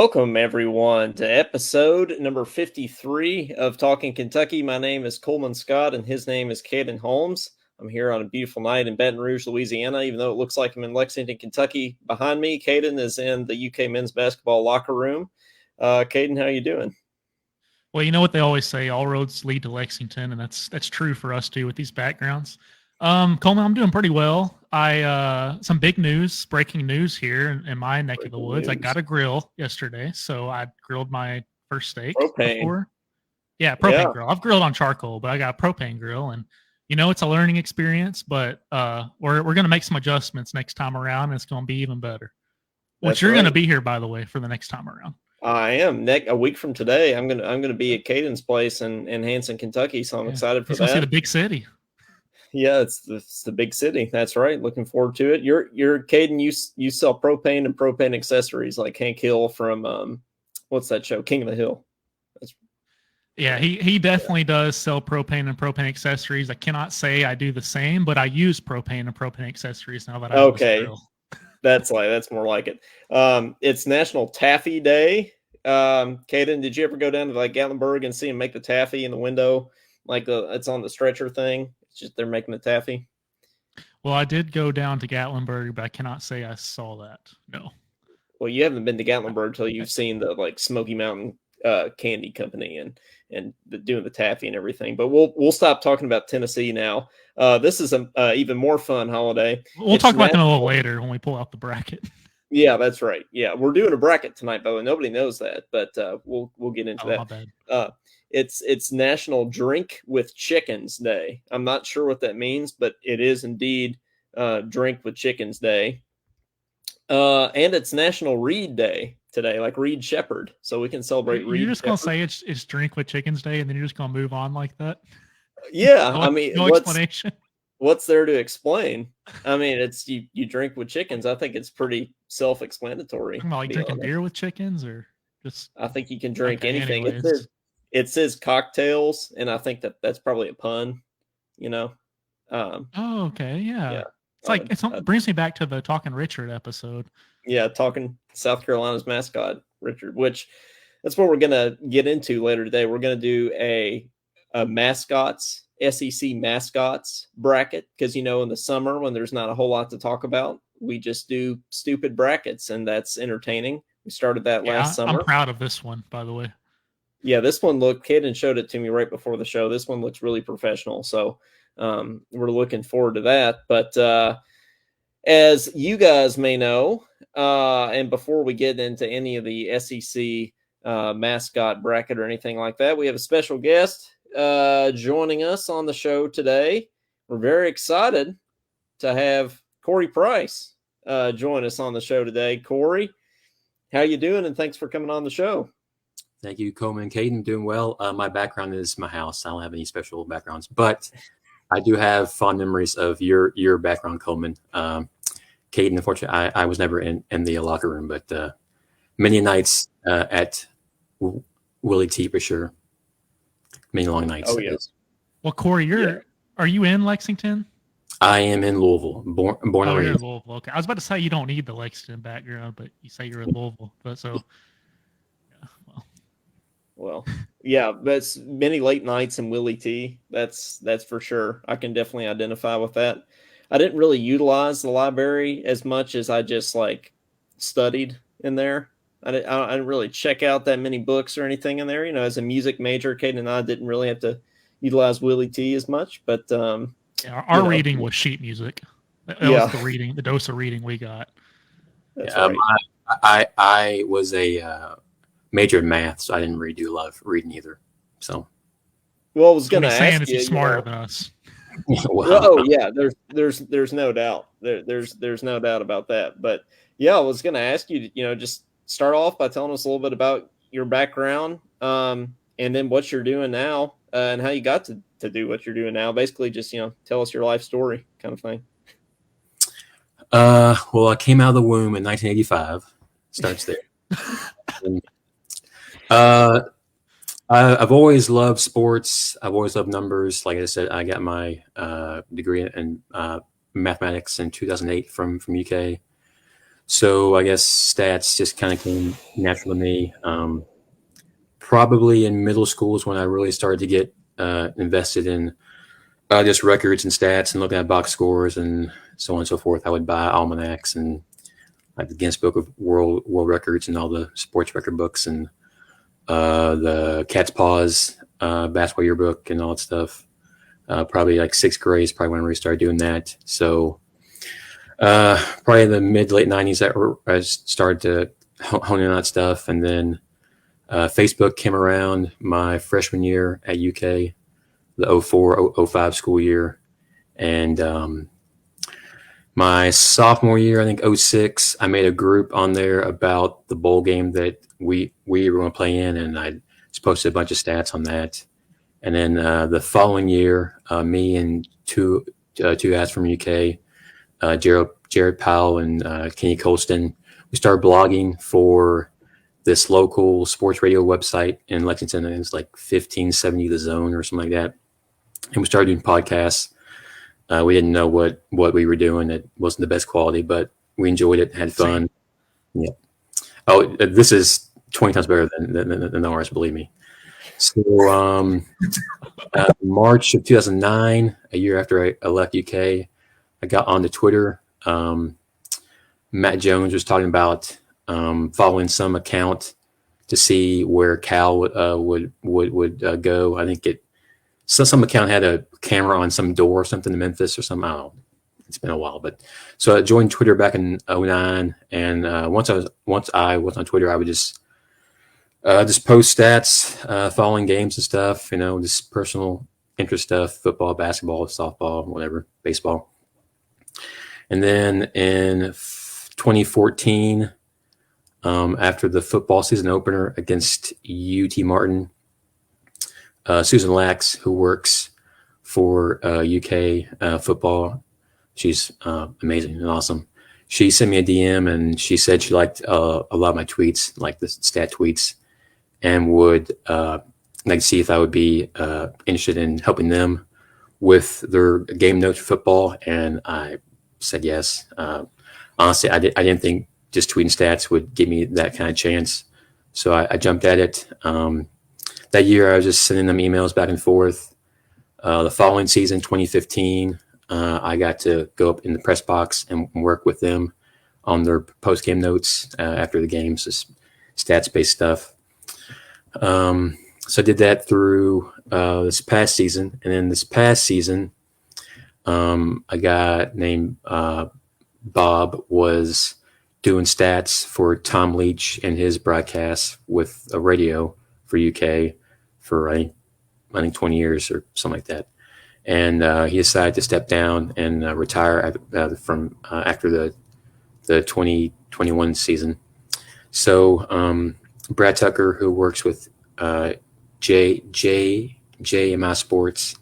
Welcome, everyone, to episode number 53 of Talking Kentucky. My name is Coleman Scott, and his name is Caden Holmes. I'm here on a beautiful night in Baton Rouge, Louisiana, even though it looks like I'm in Lexington, Kentucky. Behind me, Caden is in the UK men's basketball locker room. Caden, how you doing? Well, you know what they always say, all roads lead to Lexington, and that's true for us too with these backgrounds. Coleman, I'm doing pretty well. Some big news, breaking news here in my neck of the woods. I got a grill yesterday, so I grilled my first steak before. Yeah, propane grill. I've grilled on charcoal, but I got a propane grill, and it's a learning experience. But we're gonna make some adjustments next time around, and it's gonna be even better. Which you're gonna be here, by the way, for the next time around. I am. A week from today, I'm gonna be at Caden's place in Hanson, Kentucky. So I'm excited for that. It's gonna see the big city. Yeah, it's the big city. That's right. Looking forward to it. You're Caden. You sell propane and propane accessories like Hank Hill from what's that show? King of the Hill. Yeah, he definitely does sell propane and propane accessories. I cannot say I do the same, but I use propane and propane accessories now that I have this grill. That's more like it. It's National Taffy Day. Caden, did you ever go down to like Gatlinburg and see them make the taffy in the window? Like it's on the stretcher thing. It's just they're making the taffy. Well, I did go down to Gatlinburg, but I cannot say I saw that. No. Well, you haven't been to Gatlinburg until you've seen the like Smoky Mountain candy company and doing the taffy and everything. But we'll stop talking about Tennessee now. This is a even more fun holiday. We'll talk about them a little later when we pull out the bracket. Yeah, that's right. Yeah, we're doing a bracket tonight, by the way. Nobody knows that, but we'll get into that. My bad. It's National Drink with Chickens Day. I'm not sure what that means, but it is indeed Drink with Chickens Day. And it's National Reed Day today, like Reed Shepherd. So we can celebrate Reed. You're just going to say it's Drink with Chickens Day, and then you're just going to move on like that? Yeah, no explanation. What's there to explain? I mean, it's you drink with chickens. I think it's pretty self-explanatory. Like drinking beer with chickens, or just? I think you can drink anything. It says cocktails, and I think that's probably a pun. Okay, yeah. It's like it brings me back to the Talking Richard episode. Yeah, talking South Carolina's mascot, Richard, which that's what we're gonna get into later today. We're gonna do a mascots. SEC mascots bracket, because in the summer when there's not a whole lot to talk about, we just do stupid brackets, and that's entertaining. We started that last summer. I'm proud of this one, by the way. Yeah, this one Caden showed it to me right before the show. This one looks really professional, so we're looking forward to that. But as you guys may know, and before we get into any of the SEC mascot bracket or anything like that, we have a special guest joining us on the show today. We're very excited to have Corey Price join us on the show today. Corey, how you doing? And thanks for coming on the show. Thank you, Coleman. Caden, doing well. My background is my house. I don't have any special backgrounds, but I do have fond memories of your background, Coleman. Caden, unfortunately, I was never in the locker room, but many nights at Willie T for sure. Many long nights. Oh, yes. Well, Corey, are you in Lexington? I am in Louisville, born and raised. You're in Louisville. Okay, I was about to say you don't need the Lexington background, but you say you're in Louisville. But that's many late nights in Willie T. That's for sure. I can definitely identify with that. I didn't really utilize the library as much as I just studied in there. I didn't really check out that many books or anything in there. As a music major, Caden and I didn't really have to utilize Willie T as much. But our reading was sheet music. That was the dose of reading we got. That's right. I was a major in math, so I didn't really do a lot of reading either. So, well, I was going to ask you. He's smarter than us. Oh yeah, there's no doubt. There's no doubt about that. But yeah, I was going to ask you. Just start off by telling us a little bit about your background, and then what you're doing now, and how you got to do what you're doing now. Basically, just tell us your life story, kind of thing. Well, I came out of the womb in 1985. Starts there. I've always loved sports. I've always loved numbers. Like I said, I got my degree in mathematics in 2008 from UK. So I guess stats just kind of came natural to me. Probably in middle school is when I really started to get invested in just records and stats and looking at box scores and so on and so forth. I would buy almanacs and like the Guinness Book of World Records and all the sports record books and the Cat's Paws basketball yearbook and all that stuff. Probably like sixth grade is probably when we started doing that. So probably in the mid late 90s, I started to hone in on that stuff. And then Facebook came around my freshman year at UK, the 04-05 school year. And my sophomore year, I think 06, I made a group on there about the bowl game that we were going to play in, and I just posted a bunch of stats on that. And then the following year, me and two guys from UK, Jared Powell and Kenny Colston, we started blogging for this local sports radio website in Lexington. And it's like 1570 The Zone or something like that. And we started doing podcasts. We didn't know what we were doing. It wasn't the best quality, but we enjoyed it, had fun. Yeah. Oh, this is 20 times better than ours, believe me. So March of 2009, a year after I left UK, I got onto Twitter. Matt Jones was talking about following some account to see where Cal would go. I think some account had a camera on some door or something in Memphis or something. I don't know. It's been a while, but so I joined Twitter back in 2009, and once I was on Twitter, I would just post stats, following games and stuff, just personal interest stuff, football, basketball, softball, whatever, baseball. And then in 2014, after the football season opener against UT Martin, Susan Lax, who works for UK football, she's amazing and awesome. She sent me a DM and she said she liked a lot of my tweets, like the stat tweets, and would like to see if I would be interested in helping them with their game notes for football. And I said yes. Honestly, I didn't think just tweeting stats would give me that kind of chance, so I jumped at it. That year, I was just sending them emails back and forth. The following season, 2015, I got to go up in the press box and work with them on their post-game notes after the games, just stats-based stuff. So I did that through this past season. And then this past season, a guy named Bob was doing stats for Tom Leach and his broadcasts with a radio for UK for I think 20 years or something like that. And he decided to step down and retire from after the 2021 season. So Brad Tucker, who works with JMI Sports,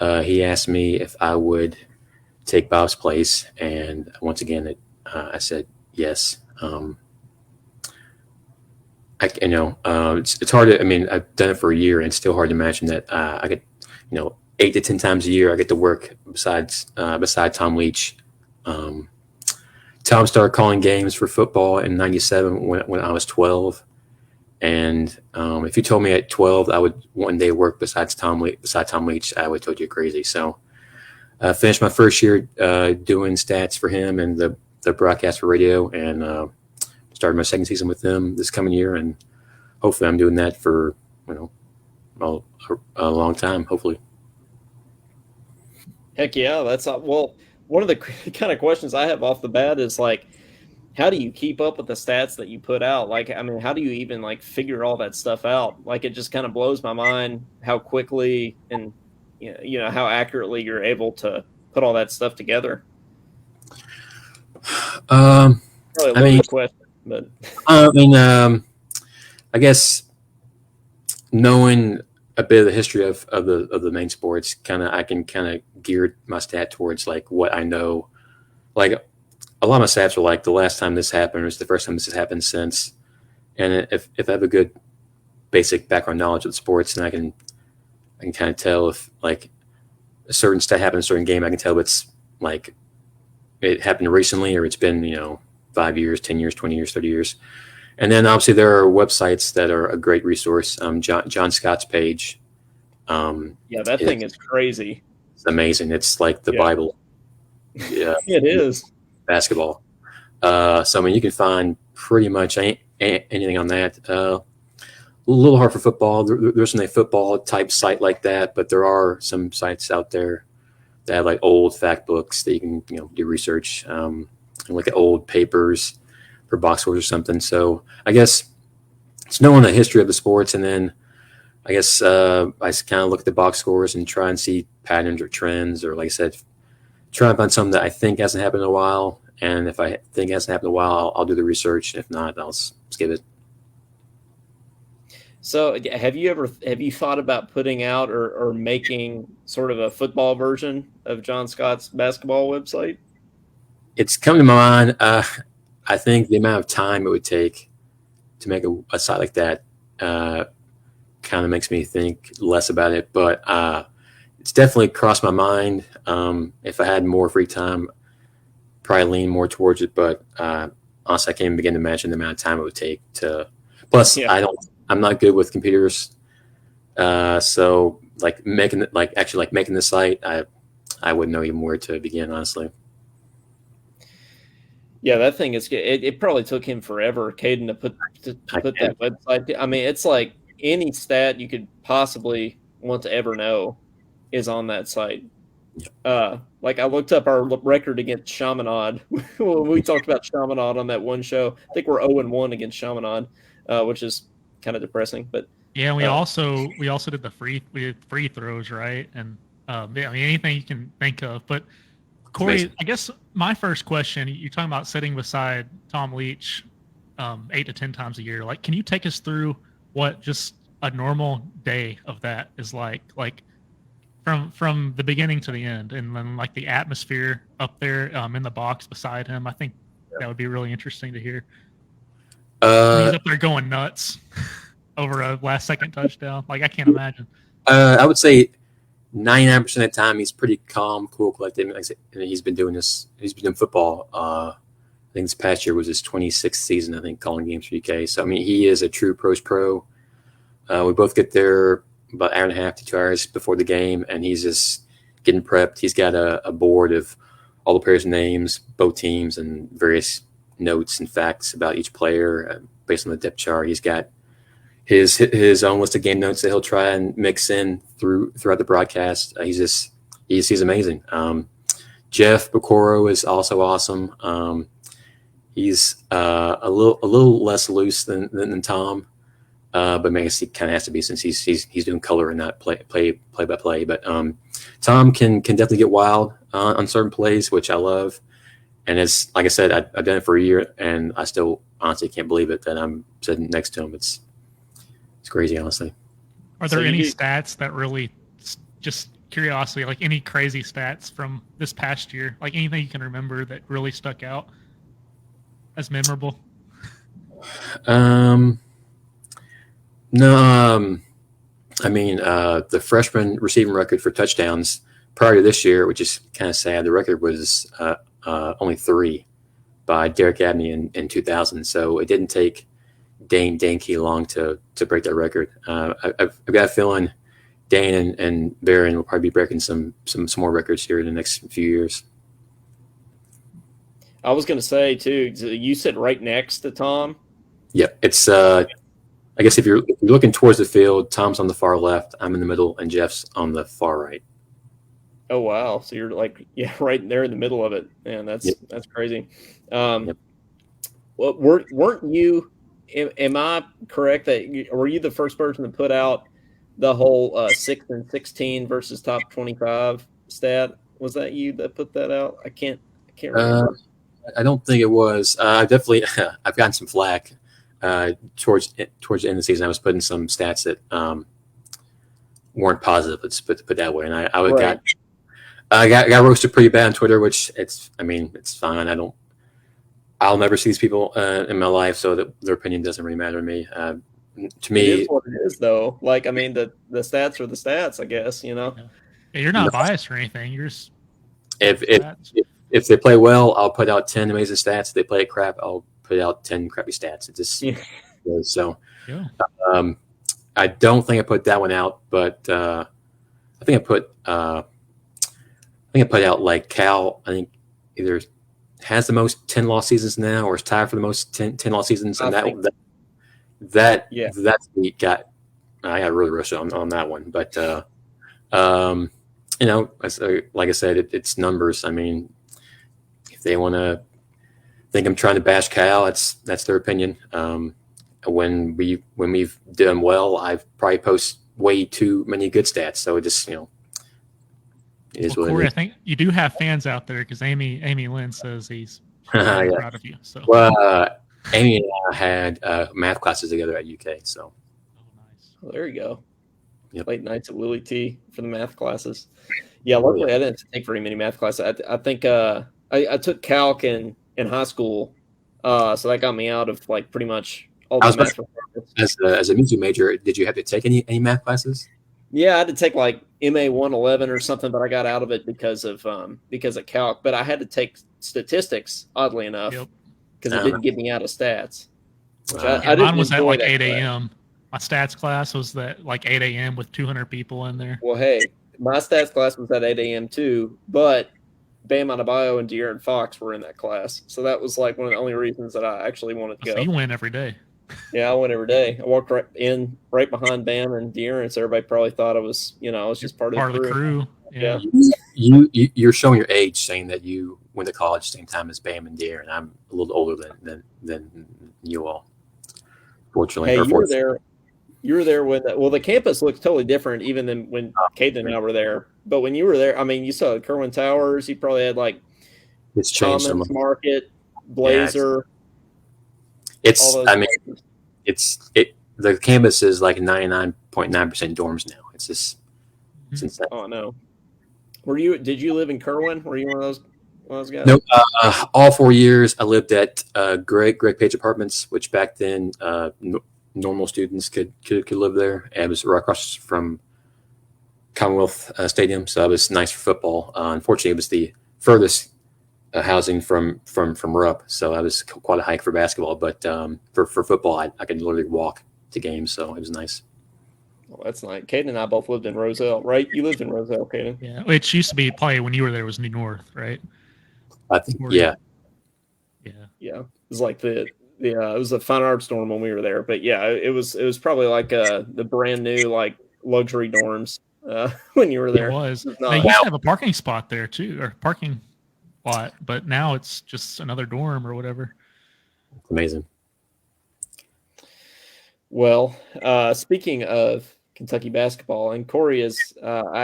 he asked me if I would take Bob's place, and once again, I said yes. It's hard to. I mean, I've done it for a year, and it's still hard to imagine that I get, 8 to 10 times a year I get to work beside Tom Leach. Tom started calling games for football in '97 when I was 12, and if you told me at 12 I would one day work beside Tom Leach, I would have told you crazy. So I finished my first year doing stats for him and the broadcast for radio, and started my second season with them this coming year, and hopefully I'm doing that for a long time, hopefully. Heck yeah, that's well. One of the kind of questions I have off the bat is like, how do you keep up with the stats that you put out? Like, I mean, how do you even like figure all that stuff out? Like, it just kind of blows my mind how quickly and how accurately you're able to put all that stuff together. Probably a loaded question, but I guess knowing a bit of the history of the main sports, I can gear my stat towards like what I know. Like a lot of my stats are like the last time this happened, or it's the first time this has happened since. And if I have a good basic background knowledge of the sports, then I can kind of tell if like a certain stat happened in a certain game. I can tell if it's like it happened recently or it's been 5 years, 10 years, 20 years, 30 years. And then obviously there are websites that are a great resource. John Scott's page. Yeah, that thing is crazy. It's amazing. It's like the Bible. Yeah, it is. Basketball. So I mean, you can find pretty much anything on that. A little hard for football. There's no football type site like that, but there are some sites out there that have like old fact books that you can do research, and look at old papers for box scores or something. So I guess it's knowing the history of the sports, and then I guess I kind of look at the box scores and try and see patterns or trends, or like I said, try and find something that I think hasn't happened in a while. And if I think it hasn't happened in a while, I'll do the research. If not, I'll skip it. So have you thought about putting out or making sort of a football version of John Scott's basketball website? It's come to my mind. I think the amount of time it would take to make a site like that kind of makes me think less about it. But it's definitely crossed my mind. If I had more free time, probably lean more towards it. But honestly, I can't even begin to imagine the amount of time it would take to. Plus, I'm not good with computers, so making the site, I wouldn't know even where to begin, honestly. Yeah, that thing is. It probably took him forever, Caden, to put that website. I mean, it's like any stat you could possibly want to ever know is on that site. Like I looked up our record against Chaminade when we talked about Chaminade on that one show. I think we're 0-1 against Chaminade, which is kind of depressing. But yeah, we also did free throws, right? And I mean anything you can think of. But Corey, I guess my first question: you're talking about sitting beside Tom Leach 8 to 10 times a year. Like, can you take us through what just a normal day of that is like from the beginning to the end, and then like the atmosphere up there in the box beside him? I think that would be really interesting to hear. He's up there going nuts over a last-second touchdown. Like, I can't imagine. I would say 99% of the time he's pretty calm, cool, collected. Like I said, he's been doing this. He's been doing football. I think this past year was his 26th season, I think, calling games for UK. So, I mean, he is a true pro's pro. We both get there about an hour and a half to 2 hours before the game, and he's just getting prepped. He's got a board of all the players' names, both teams, and various notes and facts about each player based on the depth chart. He's got his own list of game notes that he'll try and mix in throughout the broadcast. He's amazing. Jeff Bacoro is also awesome. He's a little less loose than Tom, but I guess he kind of has to be since he's doing color and not play by play. But Tom can definitely get wild on certain plays, which I love. And it's like I said, I've done it for a year, and I still honestly can't believe it that I'm sitting next to him. It's crazy, honestly. Are there any stats that really, just curiosity, like any crazy stats from this past year, like anything you can remember that really stuck out as memorable? No. I mean, the freshman receiving record for touchdowns prior to this year, which is kind of sad. The record was only 3 by Derek Abney in 2000. So it didn't take Dane Key long to break that record. I've got a feeling Dane and Barron will probably be breaking some more records here in the next few years. I was going to say too, you sit right next to Tom. Yeah, it's. I guess if you're looking towards the field, Tom's on the far left, I'm in the middle, and Jeff's on the far right. Oh wow! So you're right there in the middle of it, man. That's crazy. Well, weren't you? Am I correct that were you the first person to put out the whole 6 and 16 versus top 25 stat? Was that you that put that out? I can't remember. I don't think it was. I've gotten some flack towards the end of the season. I was putting some stats that weren't positive. Let's put it that way. And I got roasted pretty bad on Twitter, which it's fine. I'll never see these people in my life, so that their opinion doesn't really matter to me. To me, it is what it is, though. Like, I mean, the stats are the stats, I guess. Yeah, you're not biased or anything. You're just if if they play well, I'll put out 10 amazing stats. If they play crap, I'll put out 10 crappy stats. It just goes. So Yeah. I don't think I put that one out, but I think I put out like Cal. I think either has the most 10-loss seasons now, or is tied for the most 10-loss seasons, and that week got I got really rushed on that one. But you know, like I said, it's numbers. I mean, if they want to think I'm trying to bash Cal, that's their opinion. When we've done well, I've probably post way too many good stats. So it just, you know, it is what Corey, it is. I think you do have fans out there because Amy Lynn says he's Yeah. proud of you. So Amy and I had math classes together at UK. So nice. Well, there you go. Yep. Late nights at Willie T for the math classes. Yeah, luckily I didn't take very many math classes. I think I took calc in high school, so that got me out of like pretty much all the math requirements. As a music major, did you have to take any math classes? Yeah, I had to take like MA 111 or something, but I got out of it because of calc. But I had to take statistics, oddly enough, because it didn't get me out of stats. Which I didn't mine was at like 8 class. a.m. My stats class was that like 8 a.m. with 200 people in there. Well, hey, my stats class was at 8 a.m. too, but Bam Adebayo and De'Aaron Fox were in that class. So that was like one of the only reasons that I actually wanted to go. So you win every day. Yeah, I went every day. I walked right behind Bam and De'Aaron, so everybody probably thought I was just part of the crew. Yeah. You're showing your age saying that you went to college same time as Bam and De'Aaron. I'm a little older than you all. Fortunately. Hey, you were there when the campus looks totally different even than when Caden and I were there. But when you were there, I mean, you saw Kerwin Towers. You probably had like it's changed so much. Market, Blazer. The campus is like 99.9% dorms now. It's just it's insane. Oh no. Did you live in Kerwin? Were you one of those guys? Nope. All 4 years I lived at Greg Page Apartments, which back then normal students could live there. And it was right across from Commonwealth Stadium, so it was nice for football. Unfortunately, it was the furthest housing from Rupp, so that was quite a hike for basketball. But for football, I could literally walk to games, so it was nice. Well, that's nice. Caden and I both lived in Roselle, right? You lived in Roselle, Caden. Yeah, which used to be probably when you were there was New North, right? I think, yeah. It was like it was a fine arts dorm when we were there, but yeah, it was probably like the brand new like luxury dorms when you were there. It was. They used to have a parking spot there too, or parking lot, but now it's just another dorm or whatever. It's amazing. Well, speaking of Kentucky basketball, and Corey I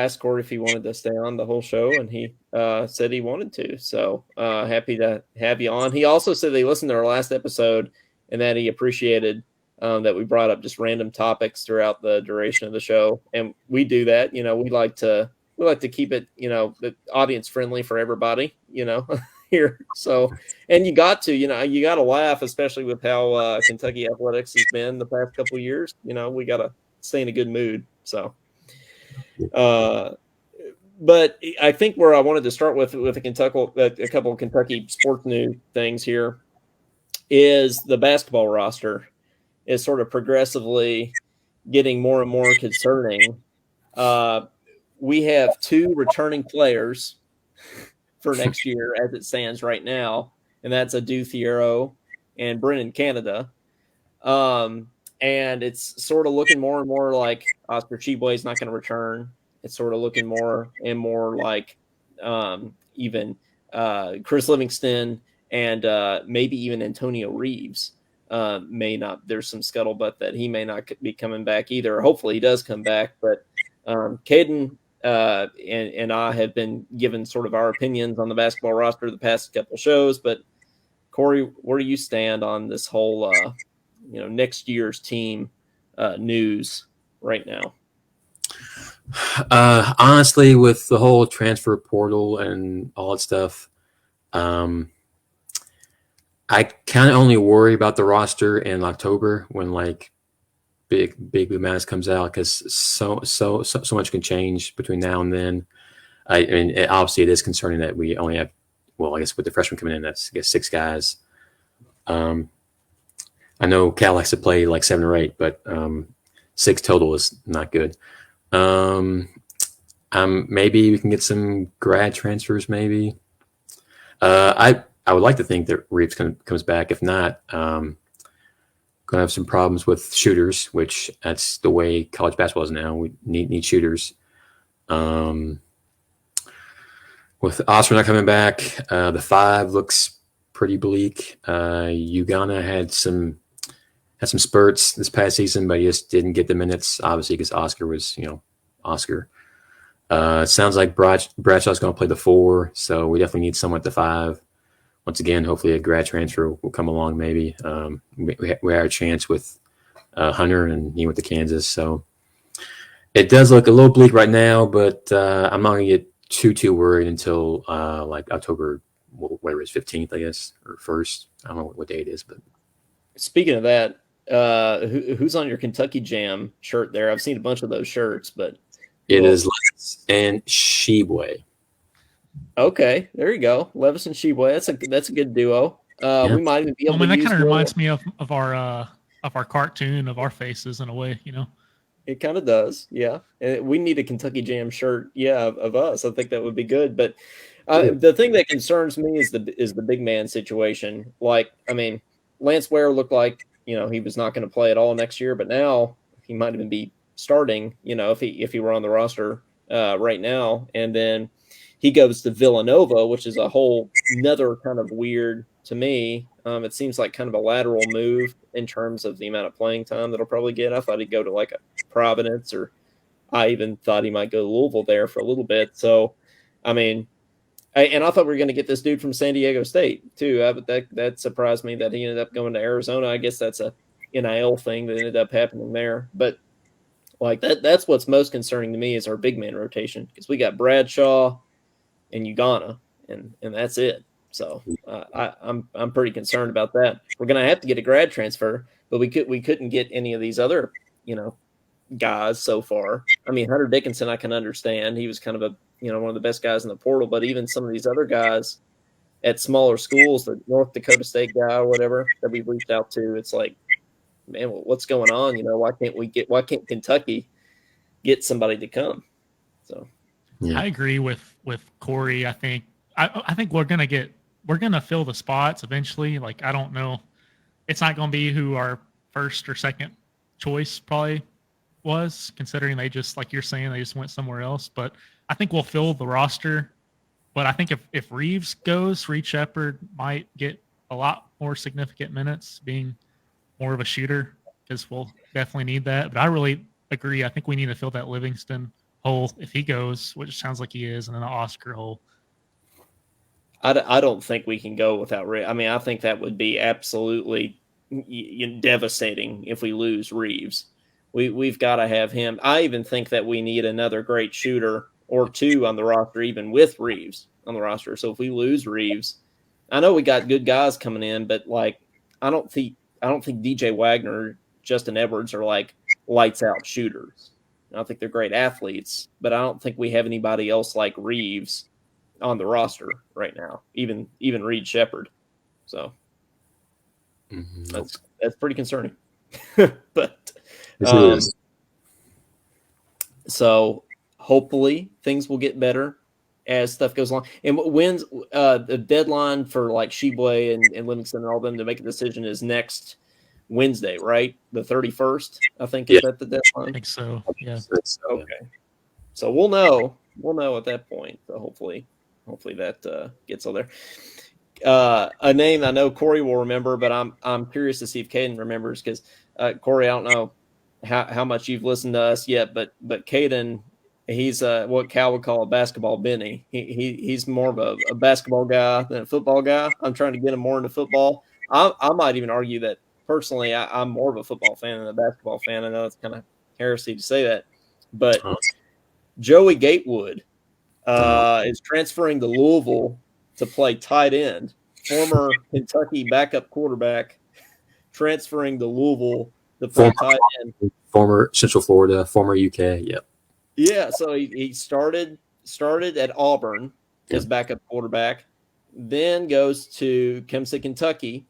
asked Corey if he wanted to stay on the whole show, and he said he wanted to. So happy to have you on. He also said that he listened to our last episode and that he appreciated that we brought up just random topics throughout the duration of the show. And we do that. You know, we like to keep it, the audience friendly for everybody, here. So, and you got to laugh, especially with how Kentucky athletics has been the past couple of years. We got to stay in a good mood. So, but I think where I wanted to start with a couple of Kentucky sports news things here is the basketball roster is sort of progressively getting more and more concerning. We have 2 returning players for next year as it stands right now, and that's Adu Thiero and Brennan Canada. And it's sort of looking more and more like Oscar Tshiebwe is not going to return. It's sort of looking more and more like even Chris Livingston and maybe even Antonio Reeves may not. There's some scuttlebutt that he may not be coming back either. Hopefully he does come back. But Caden and I have been given sort of our opinions on the basketball roster the past couple shows. But Corey, where do you stand on this whole next year's team news right now? Honestly, with the whole transfer portal and all that stuff, I kind of only worry about the roster in October when like big Blue Madness comes out, because so much can change between now and then. I mean, obviously it is concerning that we only have well, I guess with the freshmen coming in, that's I guess 6 guys. I know Cal likes to play like 7 or 8, but 6 total is not good. Maybe we can get some grad transfers. Maybe I would like to think that Reeves comes back. If not, gonna have some problems with shooters, which that's the way college basketball is now. We need shooters. With Oscar not coming back, the 5 looks pretty bleak. Ugana had some spurts this past season, but he just didn't get the minutes, obviously, because Oscar was, Oscar. It sounds like Bradshaw's going to play the 4, so we definitely need someone at the 5. Once again, hopefully a grad transfer will come along maybe. We had a chance with Hunter, and he went to Kansas, so it does look a little bleak right now, but I'm not going to get too worried until like October, whatever it is, 15th, I guess, or 1st. I don't know what day it is, but speaking of that, who's on your Kentucky Jam shirt there? I've seen a bunch of those shirts, but it is Levis and Sheboy. Okay, there you go, Levis and Sheboy. That's a good duo. We might even be able. That kind of reminds me of our cartoon of our faces in a way, It kind of does, yeah. And we need a Kentucky Jam shirt, of us. I think that would be good. But the thing that concerns me is the big man situation. Like, I mean, Lance Ware looked like he was not going to play at all next year, but now he might even be starting. If he were on the roster right now, and then he goes to Villanova, which is a whole another kind of weird to me. It seems like kind of a lateral move in terms of the amount of playing time that he'll probably get. I thought he'd go to like a Providence, or I even thought he might go to Louisville there for a little bit. So, I mean, I thought we were going to get this dude from San Diego State too. But that surprised me that he ended up going to Arizona. I guess that's a NIL thing that ended up happening there. But like that's what's most concerning to me is our big man rotation, because we got Bradshaw and Ugana, and that's it. So I'm pretty concerned about that. We're going to have to get a grad transfer, but we couldn't get any of these other guys so far. I mean, Hunter Dickinson, I can understand. He was kind of one of the best guys in the portal, but even some of these other guys at smaller schools, the North Dakota State guy or whatever that we've reached out to, it's like, man, what's going on? Why can't Kentucky get somebody to come? So I agree with Corey. I think we're gonna fill the spots eventually. Like, I don't know, it's not gonna be who our first or second choice probably was, considering they just, like you're saying, they just went somewhere else. But I think we'll fill the roster. But I think if Reeves goes, Reed Shepherd might get a lot more significant minutes, being more of a shooter, because we'll definitely need that. But I really agree. I think we need to fill that Livingston hole if he goes, which sounds like he is, and then the Oscar hole. I don't think we can go without Reeves. I mean, I think that would be absolutely devastating if we lose Reeves. We've got to have him. I even think that we need another great shooter or 2 on the roster, even with Reeves on the roster. So if we lose Reeves, I know we got good guys coming in, but like I don't think DJ Wagner, Justin Edwards are like lights out shooters. I think they're great athletes, but I don't think we have anybody else like Reeves on the roster right now, even Reed Shepherd. So that's pretty concerning. But so hopefully things will get better as stuff goes along. And when's the deadline for like Sheboy and Livingston and all them to make a decision is next Wednesday, right? The 31st, I think. Is that the deadline? I think so. Yeah. Okay. So we'll know at that point. So hopefully that gets all there. A name I know Corey will remember, but I'm curious to see if Caden remembers, because Corey, I don't know how much you've listened to us yet, but Caden, he's what Cal would call a basketball Benny. He's more of a basketball guy than a football guy. I'm trying to get him more into football. I might even argue that personally I'm more of a football fan than a basketball fan. I know it's kind of heresy to say that, but Joey Gatewood is transferring to Louisville to play tight end. Former Kentucky backup quarterback transferring to Louisville to play tight end. Former Central Florida, former UK. Yep. Yeah, so he started at Auburn as backup quarterback, then goes to comes to Kentucky,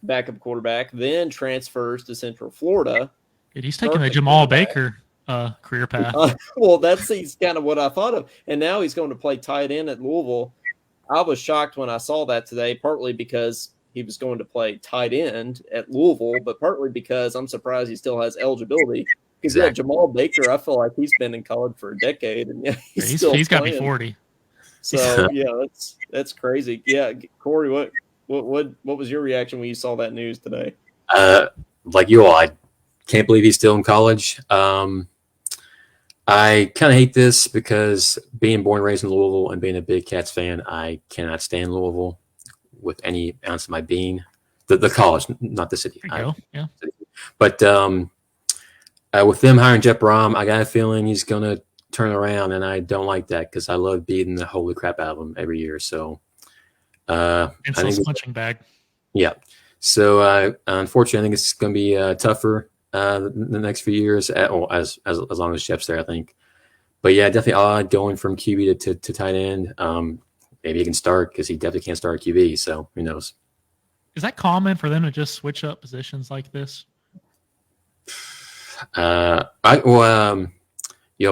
backup quarterback, then transfers to Central Florida. Dude, he's taking the Jamal Baker career path. Well, he's kind of what I thought of. And now he's going to play tight end at Louisville. I was shocked when I saw that today, partly because he was going to play tight end at Louisville, but partly because I'm surprised he still has eligibility. Because yeah, Jamal Baker, I feel like he's been in college for a decade, and yeah, he's got to be 40. So yeah, that's crazy. Yeah, Corey, what was your reaction when you saw that news today? Like you all, I can't believe he's still in college. I kind of hate this because being born and raised in Louisville and being a big Cats fan, I cannot stand Louisville with any ounce of my being. The college, not the city. Yeah. But with them hiring Jeff Brom, I got a feeling he's going to turn around, and I don't like that because I love beating the holy crap out of him every year. So, Insult's punching bag. Yeah. So, unfortunately, I think it's going to be tougher the next few years, as long as Jeff's there, I think. But yeah, definitely odd going from QB to tight end. Maybe he can start because he definitely can't start QB. So who knows? Is that common for them to just switch up positions like this? Y'all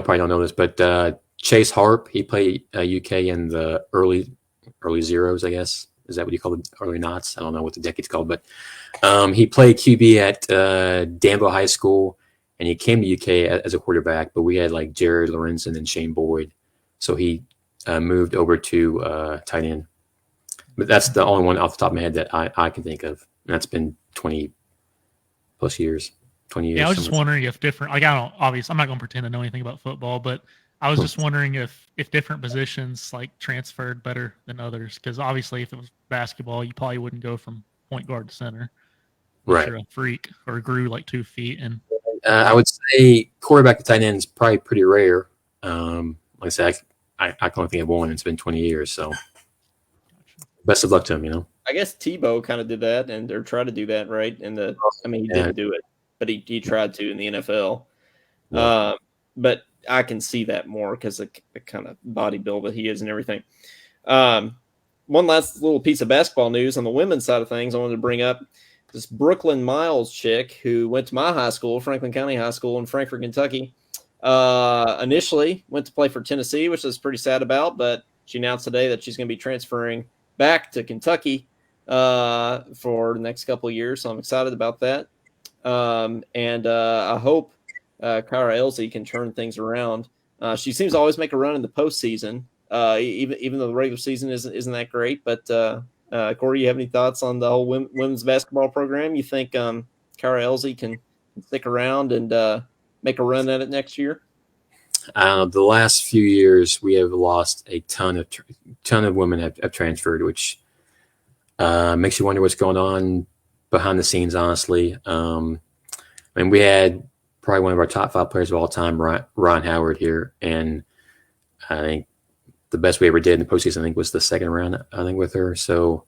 probably don't know this, but Chase Harp, he played UK in the early zeros, I guess. Is that what you call it? Early knots? I don't know what the decade's called, but he played QB at Danville High School, and he came to UK as a quarterback, but we had like Jared Lorenzen and Shane Boyd. So he moved over to tight end. But that's the only one off the top of my head that I can think of. And that's been 20 plus years, 20 years. Yeah, I was just wondering if different, like, obviously, I'm not going to pretend to know anything about football, but I was just wondering if different positions like transferred better than others. Because obviously, if it was basketball, you probably wouldn't go from point guard to center. Right. You're a freak or grew like 2 feet. And I would say quarterback to tight end is probably pretty rare. Like I said, I can only think of one. It's been 20 years, so best of luck to him. I guess Tebow kind of did that or tried to do that, right? He didn't do it, but he tried to in the NFL. Yeah. But I can see that more because of the kind of body build that he is and everything. One last little piece of basketball news on the women's side of things I wanted to bring up. This Brooklyn Miles chick who went to my high school, Franklin County High School in Frankfort, Kentucky, initially went to play for Tennessee, which I was pretty sad about, but she announced today that she's going to be transferring back to Kentucky for the next couple of years. So I'm excited about that. And I hope Kyra Elsie can turn things around. She seems to always make a run in the postseason, even though the regular season isn't that great. But Corey, you have any thoughts on the whole women's basketball program? You think Kyra Elsie can stick around and make a run at it next year? The last few years, we have lost a ton of women have transferred, which makes you wonder what's going on behind the scenes, honestly. We had probably one of our top 5 players of all time, Ron Howard here, and I think the best we ever did in the postseason, I think, was the second round, with her. So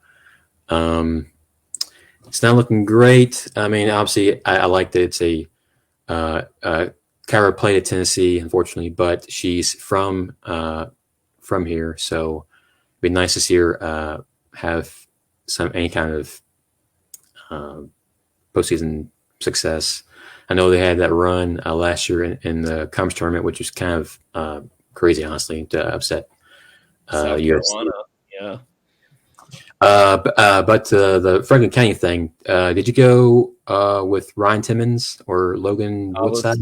it's not looking great. Obviously, I like that it's Kyra played at Tennessee, unfortunately, but she's from here, so it'd be nice to see her have any kind of postseason success. I know they had that run last year in the conference tournament, which was kind of crazy, honestly, to upset South Carolina. Yeah. But the Franklin County thing, did you go with Ryan Timmons or Logan Woodside?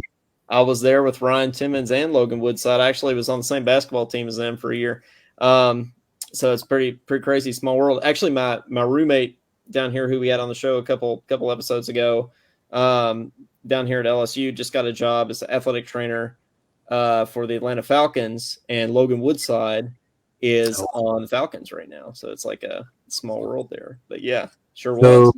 I was there with Ryan Timmons and Logan Woodside. I actually was on the same basketball team as them for a year. So it's pretty crazy small world. Actually, my roommate down here who we had on the show a couple episodes ago, down here at LSU, just got a job as an athletic trainer for the Atlanta Falcons, and Logan Woodside is on the Falcons right now. So it's like a small world there. But yeah, sure was. So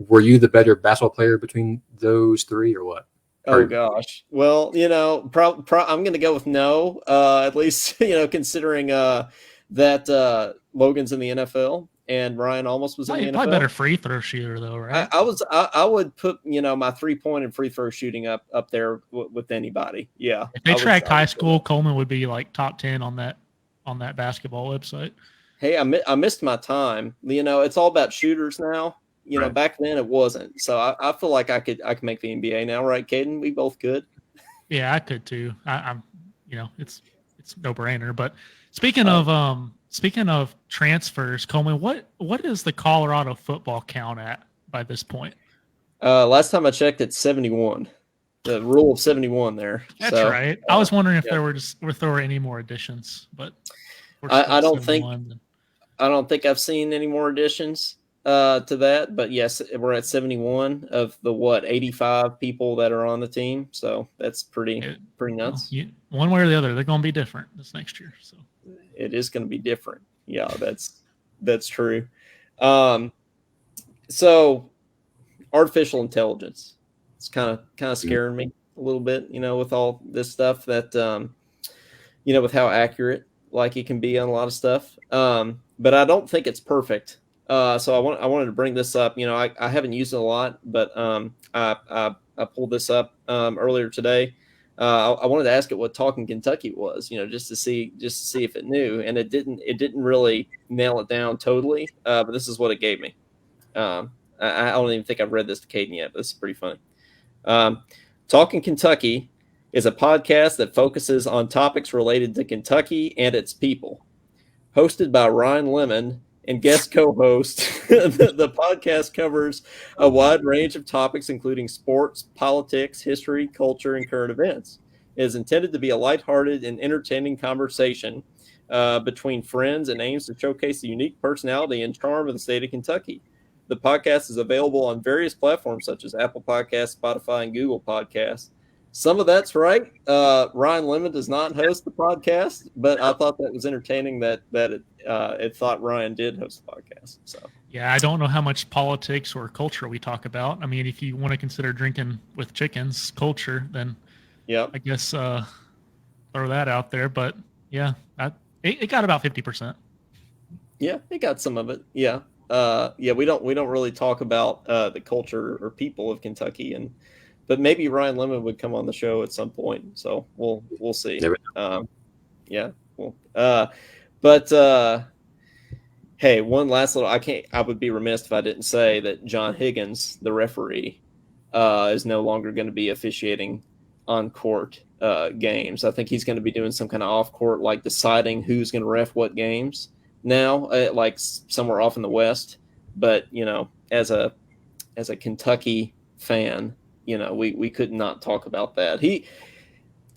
were you the better basketball player between those three or what? Oh gosh. Well, I'm going to go with no. At least considering that Logan's in the NFL and Ryan almost was in the NFL. Probably better free throw shooter though, right? I would put my 3-point and free throw shooting up there with anybody. Yeah. If they tracked high school, Coleman would be like top 10 on that basketball website. Hey, I missed my time. It's all about shooters now. Right. Back then it wasn't. So I feel like I could make the NBA now, right, Caden? We both could. Yeah, I could too. I'm, it's no brainer. But speaking of transfers, Coleman, what is the Colorado football count at by this point? Last time I checked, it's 71. The rule of 71 there. That's So, right. I was wondering if yeah. there were any more additions, but we're I still at don't think 71. I don't think I've seen any more additions to that, but yes, we're at 71 of the 85 people that are on the team. So that's pretty nuts. Well, one way or the other, they're going to be different this next year. So it is going to be different. Yeah, that's true. So artificial intelligence, it's kind of scaring me a little bit, with all this stuff that, with how accurate like it can be on a lot of stuff. But I don't think it's perfect. So I wanted to bring this up. I haven't used it a lot, but I pulled this up earlier today. I wanted to ask it what Talkin Kentucky was, just to see if it knew, and it didn't really nail it down totally. But this is what it gave me. I don't even think I've read this to Caden yet, but this is pretty funny. Talkin Kentucky is a podcast that focuses on topics related to Kentucky and its people. Hosted by Ryan Lemon and guest co-host, the podcast covers a wide range of topics, including sports, politics, history, culture, and current events. It is intended to be a lighthearted and entertaining conversation between friends and aims to showcase the unique personality and charm of the state of Kentucky. The podcast is available on various platforms such as Apple Podcasts, Spotify, and Google Podcasts. Some of that's right. Ryan Lemon does not host the podcast, but I thought that was entertaining that it thought Ryan did host the podcast. So yeah, I don't know how much politics or culture we talk about. I mean, if you want to consider drinking with chickens culture, then I guess throw that out there. But yeah, it got about 50%. Yeah, it got some of it. Yeah. We don't really talk about the culture or people of Kentucky, but maybe Ryan Lemon would come on the show at some point. So we'll see. Yeah. Well, but hey, one last little. I would be remiss if I didn't say that John Higgins, the referee, is no longer going to be officiating on court games. I think he's going to be doing some kind of off court, like deciding who's going to ref what games now, like somewhere off in the West. But as a Kentucky fan, we could not talk about that. He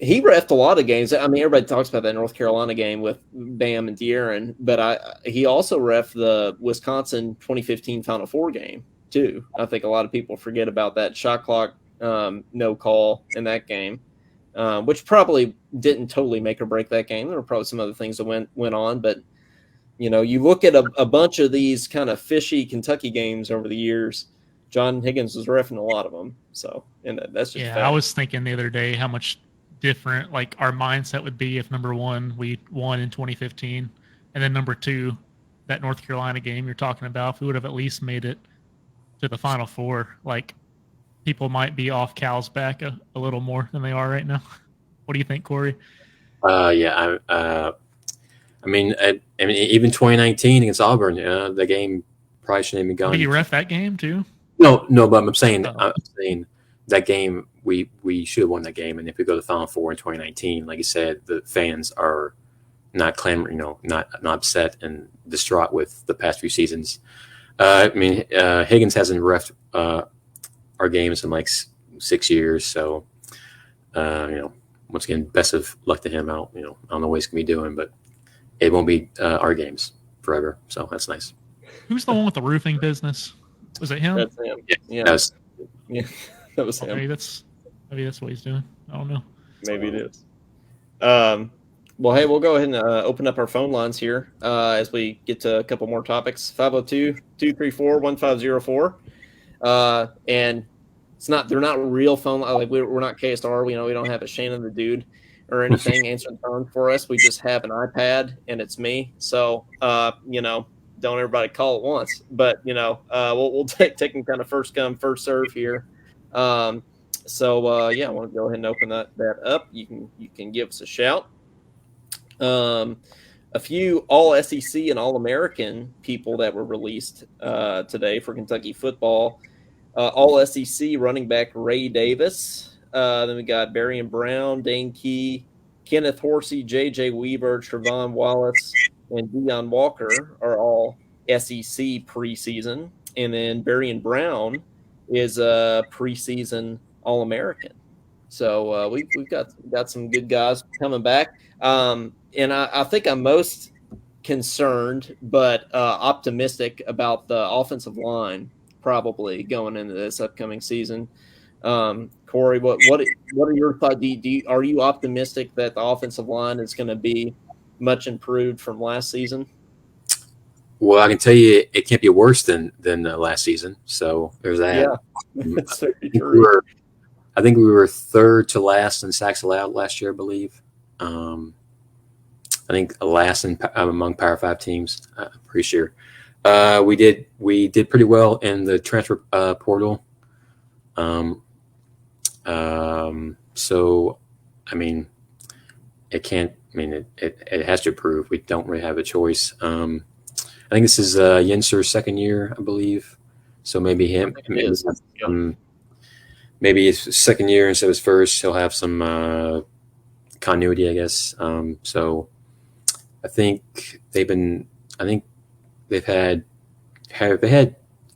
reffed a lot of games. I mean, everybody talks about that North Carolina game with Bam and De'Aaron, but he also reffed the Wisconsin 2015 Final Four game too. I think a lot of people forget about that shot clock no call in that game, which probably didn't totally make or break that game. There were probably some other things that went on, but you look at a bunch of these kind of fishy Kentucky games over the years. John Higgins was reffing a lot of them. So, and that's just fact. I was thinking the other day how much different like our mindset would be if number one, we won in 2015, and then number two, that North Carolina game you're talking about, if we would have at least made it to the Final Four, like people might be off Cal's back a little more than they are right now. What do you think, Corey? I mean, even 2019 against Auburn, the game probably shouldn't have been gone. Did you ref that game too? No, but I'm saying that game we should have won that game, and if we go to the Final Four in 2019, like you said, the fans are not clamoring, not upset and distraught with the past few seasons. Higgins hasn't reffed our games in like 6 years, so once again, best of luck to him. I don't know what he's gonna be doing, but it won't be our games forever, so that's nice. Who's the one with the roofing business? Was it him? That's him. Yeah. That was him. Maybe that's what he's doing. I don't know. Maybe it is. Well, hey, we'll go ahead and open up our phone lines here as we get to a couple more topics. 502-234-1504. And they're not real phone lines. Like we're not KSR. We don't have a Shannon the Dude or anything answering the phone for us. We just have an iPad and it's me. So, don't everybody call at once, but we'll take them kind of first come, first serve here. I want to go ahead and open that up. You can give us a shout. a few All SEC and All American people that were released today for Kentucky football. All SEC running back Ray Davis. Then we got Barian Brown, Dane Key, Kenneth Horsey, J.J. Weaver, Trevon Wallace, and Deion Walker are all SEC preseason. And then Barian Brown is a preseason All-American. So we've got some good guys coming back. And I think I'm most concerned but optimistic about the offensive line probably going into this upcoming season. Corey, what are your thoughts? Are you optimistic that the offensive line is going to be much improved from last season? Well, I can tell you it can't be worse than last season. So there's that. Yeah, that's very true. I think we were third to last in sacks allowed last year, I believe. I think last among Power 5 teams. I'm pretty sure. We did pretty well in the transfer portal. So, I mean, it can't. I mean, it has to improve. We don't really have a choice. I think this is Yenser's second year, I believe. So maybe him. Maybe his second year instead of his first. He'll have some continuity, I guess. So I think they've had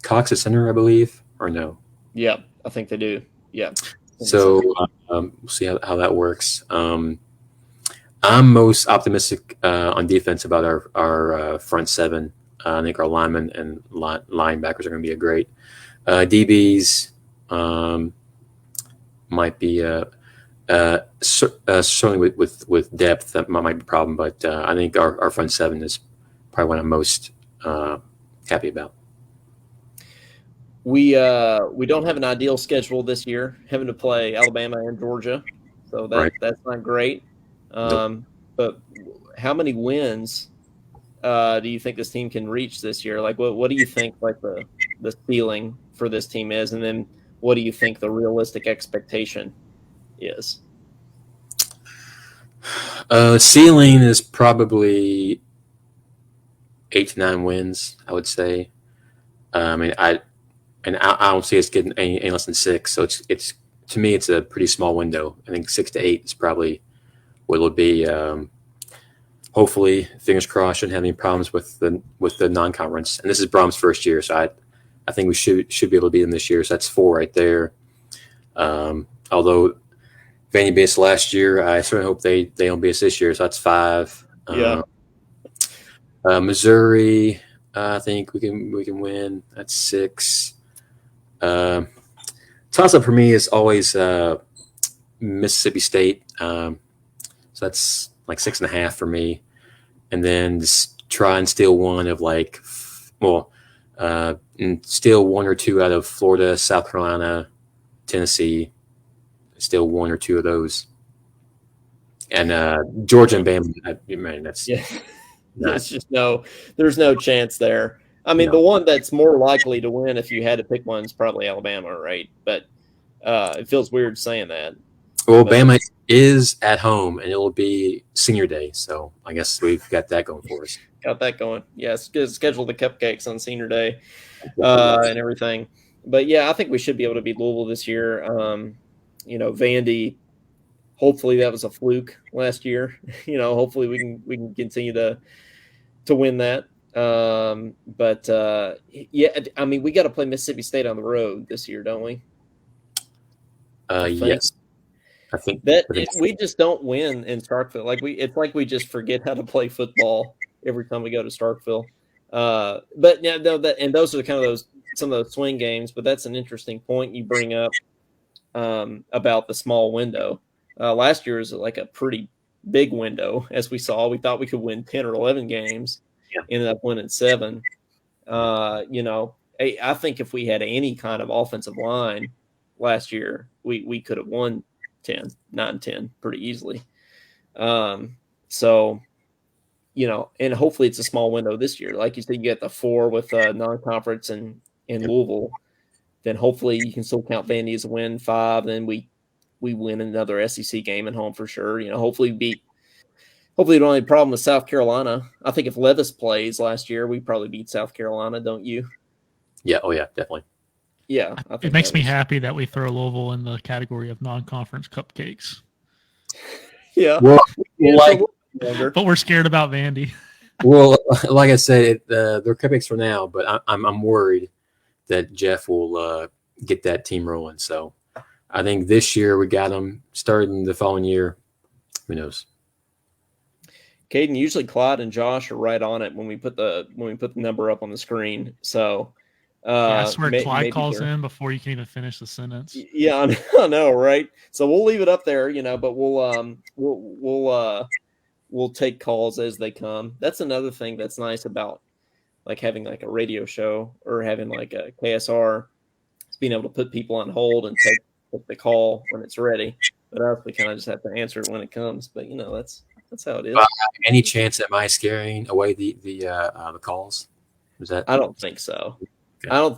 Cox at center, I believe, or no? Yeah, I think they do. Yeah. So we'll see how that works. I'm most optimistic on defense about our front seven. I think our linemen and linebackers are going to be a great. DBs might be certainly with depth that might be a problem, but I think our front seven is probably what I'm most happy about. We don't have an ideal schedule this year, having to play Alabama and Georgia, so that's not great. But how many wins do you think this team can reach this year? Like, what do you think like the ceiling for this team is, and then what do you think the realistic expectation is? Ceiling is probably 8 to 9 wins, I would say. I don't see us getting any less than 6. So it's to me, it's a pretty small window. I think 6 to 8 is probably what it'll be. Hopefully, fingers crossed, shouldn't have any problems with the non-conference. And this is Brom's first year, so I think we should be able to beat them this year. So that's 4 right there. Although Vandy beat us last year, I certainly hope they don't beat us this year. So that's 5. Yeah. Missouri, I think we can win. That's 6. Toss-up for me is always Mississippi State. So that's like 6.5 for me. And then just try and steal one of and steal 1 or 2 out of Florida, South Carolina, Tennessee. Steal 1 or 2 of those. And Georgia and Bama, man, that's there's just there's no chance there. I mean, the one that's more likely to win if you had to pick one is probably Alabama, right? But it feels weird saying that. Well, Bama is at home, and it'll be senior day, so I guess we've got that going for us. Got that going. Yes, schedule the cupcakes on senior day and everything. But, yeah, I think we should be able to beat Louisville this year. Vandy, hopefully that was a fluke last year. Hopefully we can continue to win that. I mean, we got to play Mississippi State on the road this year, don't we? Yes. I think we just don't win in Starkville. It's like we just forget how to play football every time we go to Starkville. But yeah, and those are some of those swing games. But that's an interesting point you bring up about the small window. Last year was like a pretty big window, as we saw. We thought we could win 10 or 11 games. Yeah. Ended up winning 7. I think if we had any kind of offensive line last year, we could have won 9-10 pretty easily. And hopefully it's a small window this year. Like you said, you get the 4 with non-conference and Louisville. Then hopefully you can still count Vandy as a win. 5, then we win another SEC game at home for sure. Hopefully beat Hopefully, you don't have any problem with South Carolina. I think if Levis plays last year, we probably beat South Carolina, don't you? Yeah. Oh, yeah. Definitely. Yeah, I It think makes that me was. happy that we throw Louisville in the category of non-conference cupcakes, Yeah, Well, yeah, for a like, little bit longer. but we're scared about Vandy. well, like I said, they're cupcakes for now, but I'm worried that Jeff will get that team rolling. So I think this year we got them. Starting the following year, who knows? Caden, usually Clyde and Josh are right on it when we put the number up on the screen. So Yeah, I swear Clyde maybe calls they're. in before you can even finish the sentence. Yeah, I know, right? So we'll leave it up there, but we'll take calls as they come. That's another thing that's nice about like having like a radio show or having like a KSR. Is being able to put people on hold and take the call when it's ready. But us, we kind of just have to answer it when it comes. But that's how it is. Any chance at my scaring away the calls? Is that? I don't think so. Okay. I don't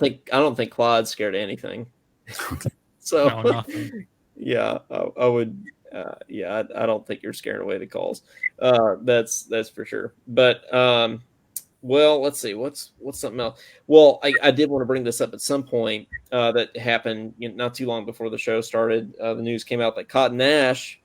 think Clyde's scared of anything. So No, nothing. yeah, I would. Yeah, I don't think you're scaring away the calls. That's for sure. But well, let's see. What's something else? Well, I did want to bring this up at some point that happened not too long before the show started. The news came out that Cotton Nash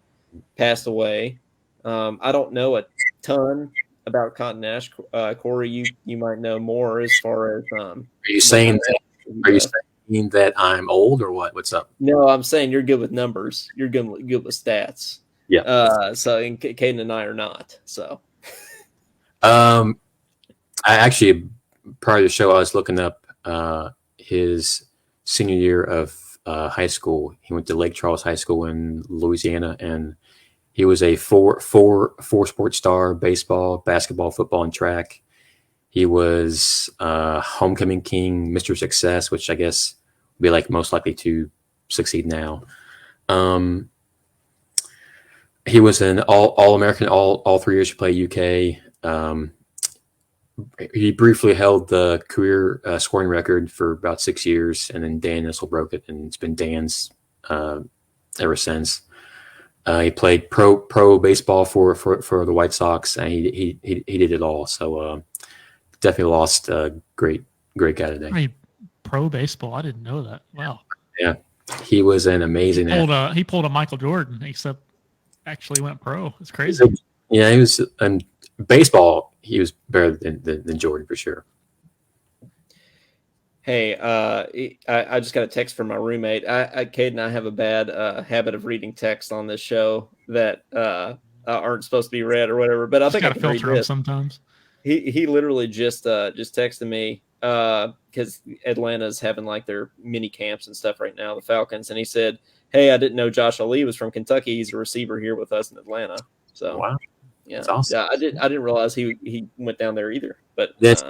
passed away. I don't know a ton about Cotton Nash. Corey, you might know more as far as. Are you saying that? Are you saying that I'm old or what? What's up? No, I'm saying you're good with numbers. You're good with stats. Yeah. So and Caden and I are not. So. I actually, prior to the show, I was looking up his senior year of high school. He went to Lake Charles High School in Louisiana, and he was a four sport star: baseball, basketball, football, and track. He was homecoming king, Mr. Success, which I guess would be like most likely to succeed now. He was an all American all 3 years to play UK. He briefly held the career scoring record for about 6 years, and then Dan Issel broke it, and it's been Dan's ever since. He played pro baseball for the White Sox, and he did it all. So definitely lost a great guy today. I mean, pro baseball, I didn't know that. Wow. Yeah, he was an amazing. He pulled a Michael Jordan, except actually went pro. It's crazy. Yeah, he was in baseball. He was better than Jordan for sure. Hey, I just got a text from my roommate. Cade and I have a bad habit of reading text on this show that aren't supposed to be read or whatever. But I think I got to can read filter them this. sometimes. He literally just texted me because Atlanta's having like their mini camps and stuff right now, the Falcons, and he said, "Hey, I didn't know Josh Ali was from Kentucky. He's a receiver here with us in Atlanta." So Wow, yeah, that's awesome. Yeah, I didn't realize he went down there either. But that's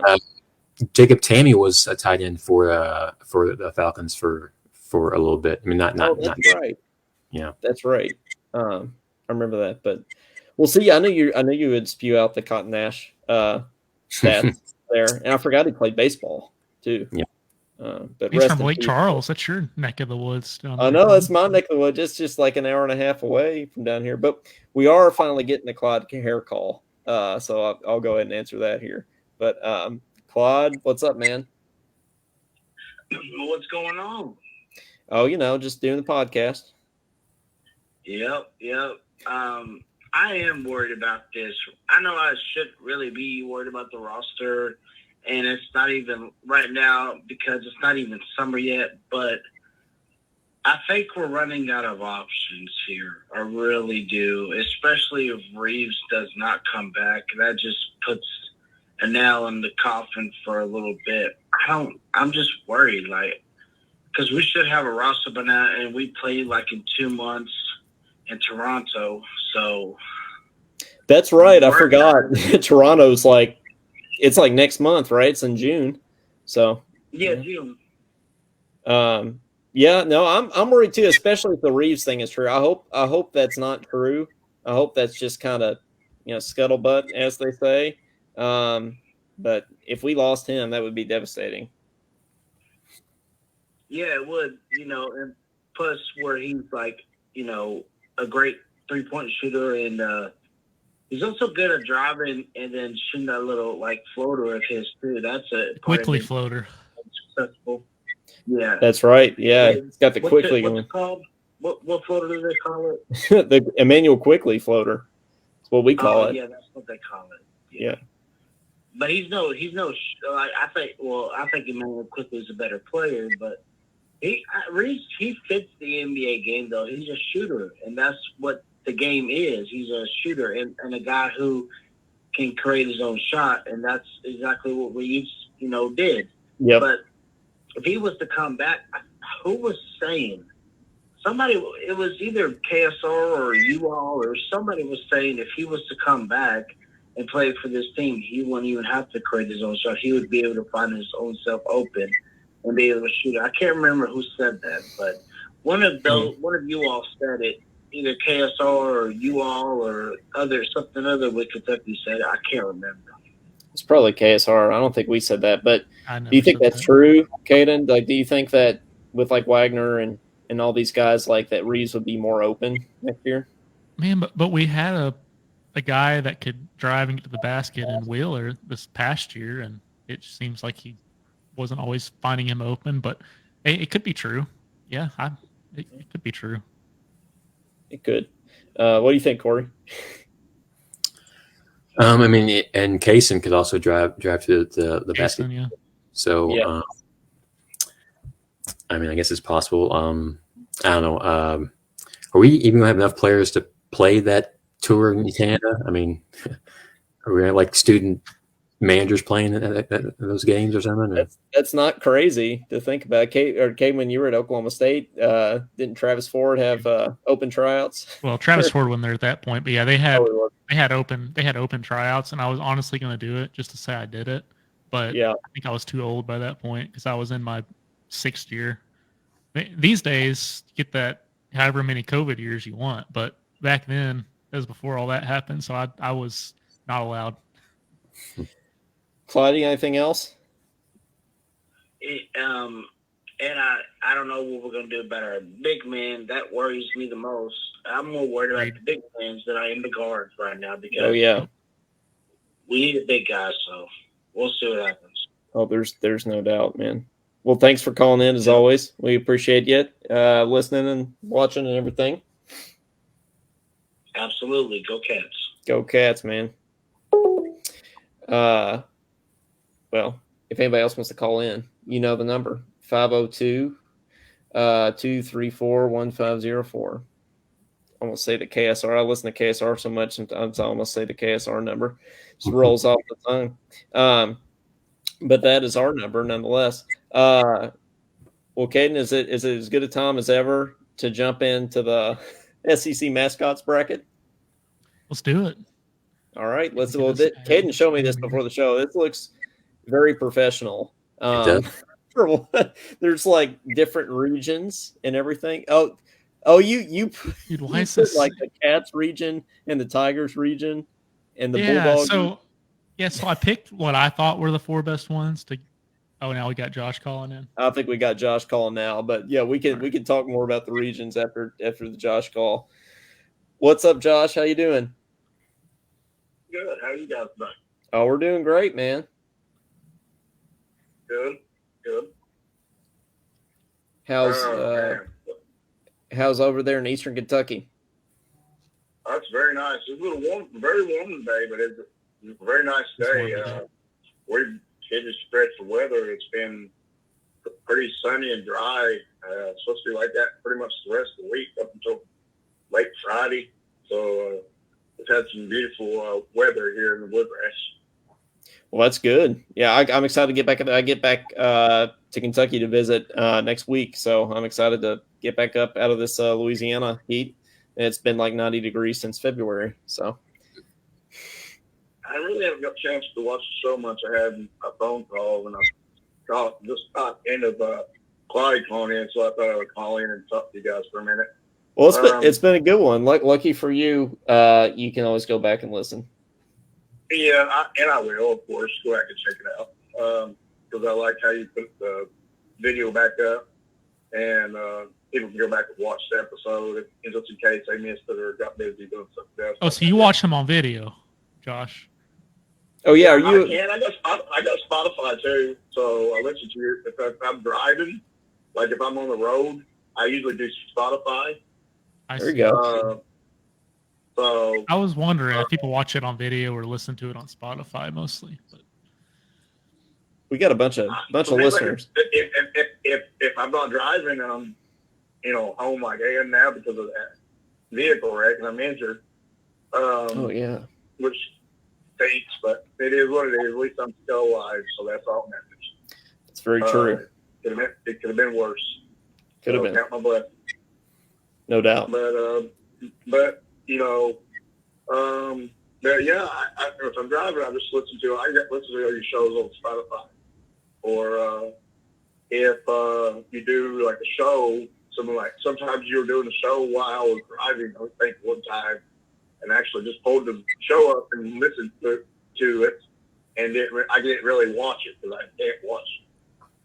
Jacob Tammy was a tight end for the Falcons for a little bit. I mean, not right. Yeah, that's right. I remember that, but we'll see. I knew you would spew out the Cotton Nash stats there, and I forgot he played baseball too. Yeah. But he's from Lake Charles. That's your neck of the woods. I know that's my neck of the woods. It's just like an hour and a half away from down here. But we are finally getting a Clyde hair call. So I'll go ahead and answer that here. But Clyde, what's up, man? What's going on? Oh, just doing the podcast. Yep. I am worried about this. I know I shouldn't really be worried about the roster, and it's not even right now because it's not even summer yet, but I think we're running out of options here. I really do, especially if Reeves does not come back. That just puts a nail in the coffin for a little bit. I'm just worried, because we should have a roster by now, and we play like in 2 months in Toronto. So that's right. I forgot. Toronto's it's like next month, right? It's in June. So yeah, June. Yeah, no, I'm worried too, especially if the Reeves thing is true. I hope that's not true. I hope that's just kind of scuttlebutt, as they say. But if we lost him, that would be devastating. Yeah, it would. And plus where he's a great 3-point shooter, and He's also good at driving and then shooting that little like floater of his too. That's a Quickly floater. Successful. Yeah, That's right. Yeah, it's got the quickly what's going. it called? What floater do they call it? The Emmanuel Quickly floater. That's what we call it. Yeah, that's what they call it. Yeah. But he's no. Like, I think Emmanuel Quickly is a better player, but Reese fits the NBA game though. He's a shooter, and that's what the game is. He's a shooter and a guy who can create his own shot, and that's exactly what Reese, did. Yeah. But if he was to come back, who was saying? Somebody, it was either KSR or you all, or somebody was saying if he was to come back and play for this team, he wouldn't even have to create his own shot. He would be able to find his own self open and be able to shoot it. I can't remember who said that, but one of you all said it. Either KSR or you all or something other with Kentucky said it. I can't remember. It's probably KSR. I don't think we said that, but do you think that's that. true, Caden? Like, do you think that with like Wagner and all these guys, like that Reeves would be more open next year? Man, but we had a guy that could drive and get to the basket in Wheeler this past year, and it seems like he wasn't always finding him open. But it could be true. Yeah, it could be true. It could. What do you think, Corey? I mean, and Kaysen could also drive to the basket. Yeah. So, Yeah. I mean, I guess it's possible. I don't know. Are we even going to have enough players to play that tour in Canada? I mean, are we gonna have like student managers playing at those games or something? That's not crazy to think about. Kate, when you were at Oklahoma State, didn't Travis Ford have open tryouts? Well, Travis Ford wasn't there at that point, but yeah, they had open tryouts, and I was honestly going to do it just to say I did it, but Yeah. I think I was too old by that point because I was in my 6th year. These days, you get that however many COVID years you want, but back then, it was before all that happened, so I was not allowed. Claudia, anything else? And I don't know what we're going to do about our big man. That worries me the most. I'm more worried about the big men than I am the guards right now because we need a big guy, so we'll see what happens. Oh, there's no doubt, man. Well, thanks for calling in as always. We appreciate you listening and watching and everything. Absolutely. Go Cats. Go Cats, man. Well, if anybody else wants to call in, you know the number, 502-234-1504. I almost say the KSR. I listen to KSR so much sometimes I almost say the KSR number. Just rolls off the tongue. But that is our number nonetheless. Well, Caden, is it as good a time as ever to jump into the SEC mascots bracket? Let's do it. All right, let's. Well, Caden showed me this before the show. This looks very professional. There's like different regions and everything. Oh, you put like the Cats region and the Tigers region and the Bulldogs. So I picked what I thought were the 4 best ones. Now we got Josh calling in. I think we got Josh calling now, but yeah, we can talk more about the regions after the Josh call. What's up, Josh? How you doing? Good. How are you guys doing? Oh, we're doing great, man. Good. How's over there in Eastern Kentucky? That's very nice. It's a little warm, very warm today, but it's a very nice day. We're in a stretch of weather. It's been pretty sunny and dry. It's supposed to be like that pretty much the rest of the week up until late Friday. So we've had some beautiful weather here in the Woodgrass. Well, that's good. Yeah, I'm excited to get back. I get back to Kentucky to visit next week, so I'm excited to get back up out of this Louisiana heat. It's been like 90 degrees since February, so. I really haven't got a chance to watch the show much. I had a phone call when I just end of Clyde calling in, so I thought I would call in and talk to you guys for a minute. Well, it's been a good one. Lucky for you, you can always go back and listen. Yeah, I will, of course, go back and check it out because I like how you put the video back up and people can go back and watch the episode just in case they missed it or got busy doing something else. Oh, so you watch them on video? Josh? Oh yeah, are I you? can. I got Spotify too, so I listen to it if I'm driving. Like if I'm on the road, I usually do Spotify. There you go. So I was wondering if people watch it on video or listen to it on Spotify mostly. But We got a bunch of listeners. If I'm not driving and I'm home like I am now because of that vehicle wreck and I'm injured, Oh yeah, which stinks, but it is what it is. At least I'm still alive, so that's all that matters. it's very true. It could have been worse. Could have been. Count my blessings. No doubt. But yeah, if I'm driving, I just listen to all your shows on Spotify. Or if you do like a show, sometimes you're doing a show while I was driving. I think one time, and actually just pulled the show up and listened to it, and I didn't really watch it because I can't watch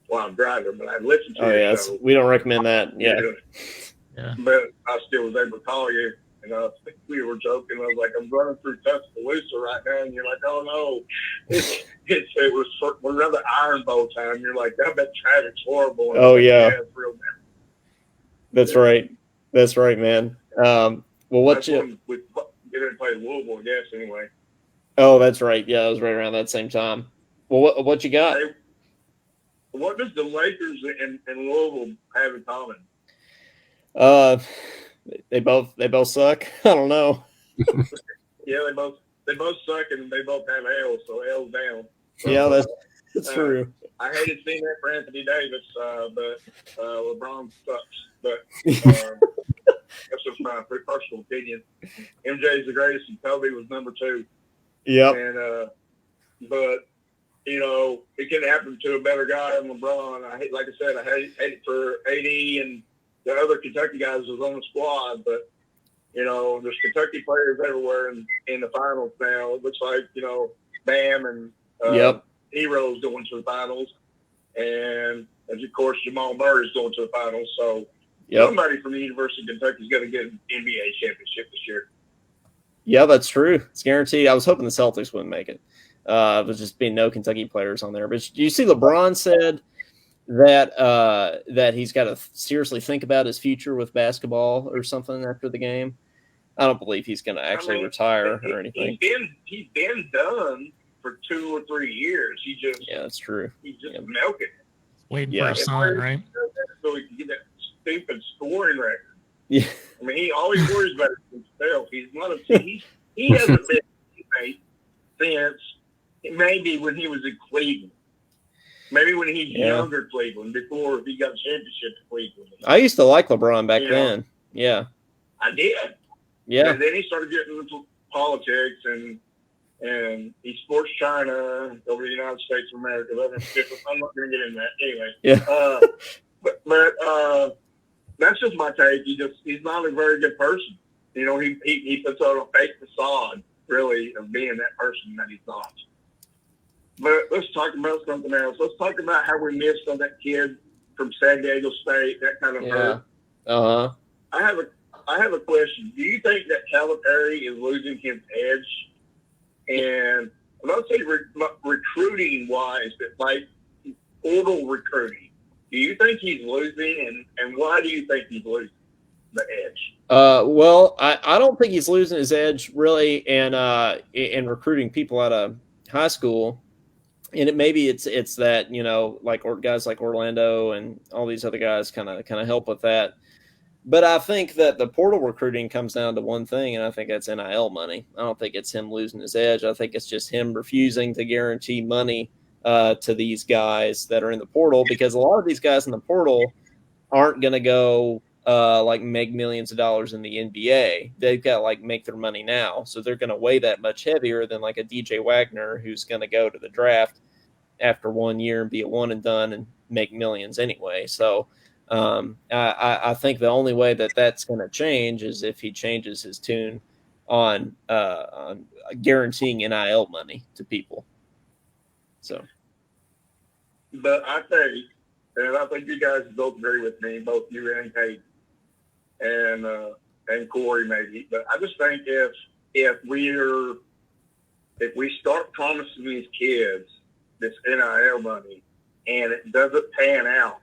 while I'm driving, but I listened to it. Oh yeah, we don't recommend that. Yeah. yeah. But I still was able to call you, and I think we were joking. I was like, I'm running through Tuscaloosa right now, and you're like, oh no, it was another Iron Bowl time. You're like, I bet traffic's horrible. And Oh yeah, it's real bad. That's right. That's right, man. Well, we didn't play Louisville, I guess, anyway. Oh, that's right. Yeah, it was right around that same time. Well, what you got? Hey, what does the Lakers and Louisville have in common? They both suck. I don't know. Yeah, they both suck and they both have L's, so L's down. So, yeah, that's true. I hated seeing that for Anthony Davis, but LeBron sucks. But that's just my personal opinion. MJ's the greatest, and Kobe was number 2. Yep. And but it can happen to a better guy than LeBron. I hate it for AD and the other Kentucky guys was on the squad, but there's Kentucky players everywhere in the finals now. It looks like Bam and Heroes going to the finals, and of course Jamal Murray's going to the finals. So somebody from the University of Kentucky is going to get an NBA championship this year. Yeah, that's true. It's guaranteed. I was hoping the Celtics wouldn't make it. With just being no Kentucky players on there. But do you see LeBron said that he's got to seriously think about his future with basketball or something after the game? I don't believe he's going to actually retire or anything. He's been done for 2 or 3 years. That's true. He's just milking it. Waiting for a sign, right? So he can get that stupid scoring record. Yeah. I mean, all he worries about is himself. He hasn't been a teammate since maybe when he was in Cleveland. Maybe when he's younger Cleveland, before he got a championship in Cleveland. I used to like LeBron back then. Yeah. I did. Yeah. And then he started getting into politics and he sports China over the United States of America. I'm not going to get into that anyway. Yeah. But that's just my take. He's not a very good person. He puts on a fake facade, really, of being that person that he's not. But let's talk about something else. Let's talk about how we missed on that kid from San Diego State. That kind of hurt. Uh-huh. I have a question. Do you think that Calipari is losing his edge? And I'm not saying recruiting wise, but like portal recruiting. Do you think he's losing, and why do you think he's losing the edge? Well, I don't think he's losing his edge really in recruiting people out of high school. And maybe it's that, like guys like Orlando and all these other guys kind of help with that. But I think that the portal recruiting comes down to one thing, and I think that's NIL money. I don't think it's him losing his edge. I think it's just him refusing to guarantee money to these guys that are in the portal, because a lot of these guys in the portal aren't going to go make millions of dollars in the NBA. They've got to make their money now. So they're going to weigh that much heavier than like a DJ Wagner who's going to go to the draft after 1 year and be a one and done and make millions anyway. So I think the only way that that's going to change is if he changes his tune on guaranteeing NIL money to people. So, but I think you guys both agree with me, both you and Kate and Corey maybe. But I just think if we're if we start promising these kids this NIL money and it doesn't pan out,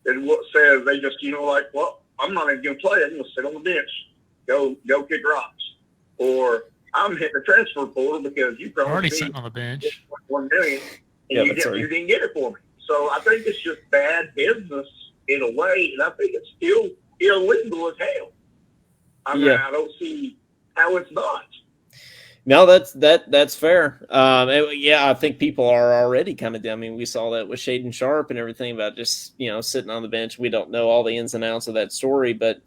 then what says they just, like, well, I'm not even going to play. I'm going to sit on the bench, go kick rocks. Or I'm hitting the transfer portal because you promised already me sitting on the bench. $1 million Yeah, and that's right. you didn't get it for me. So I think it's just bad business in a way, and I think it's still illegal as hell. I mean, Yeah. I don't see how it's not. No, that's fair. I think people are already kind of. I mean, we saw that with Shaden Sharp and everything about just sitting on the bench. We don't know all the ins and outs of that story, but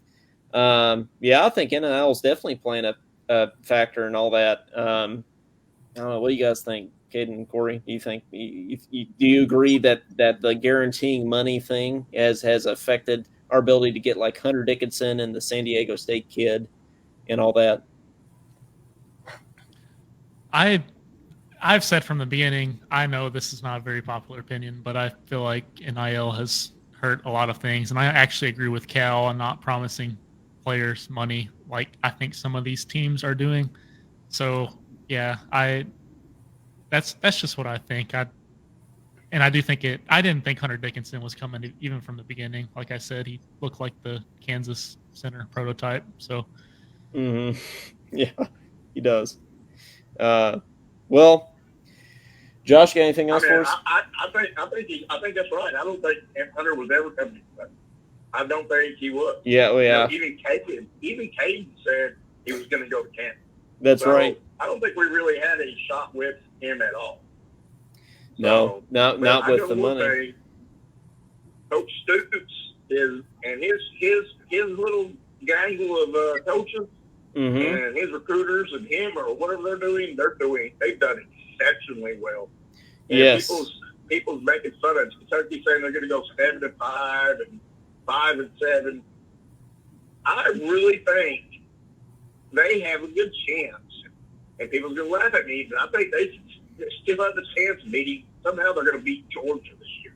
I think NIL is definitely playing a factor in all that. I don't know. What do you guys think, Caden and Corey? Do you think do you agree that the guaranteeing money thing has affected our ability to get like Hunter Dickinson and the San Diego State kid and all that? I've said from the beginning, I know this is not a very popular opinion, but I feel like NIL has hurt a lot of things. And I actually agree with Cal on not promising players money like I think some of these teams are doing. So yeah, that's just what I think. I do think I didn't think Hunter Dickinson was coming even from the beginning. Like I said, he looked like the Kansas center prototype. So Mm-hmm. Yeah, he does. Well, Josh, got anything else for us? I think that's right. I don't think Hunter was ever coming. I don't think he was. Yeah, well, yeah. Even Caden said he was going to go to Kansas. That's right. I don't think we really had a shot with him at all. No, not with the money. Say, Coach Stoops and his little gangle of coaches and his recruiters and him or whatever they've done exceptionally well. And yes. People's making fun of Kentucky saying they're going to go 7-5 and 5-7. I really think they have a good chance, and people's going to laugh at me, but I think they still have the chance of beating. Somehow they're going to beat Georgia this year.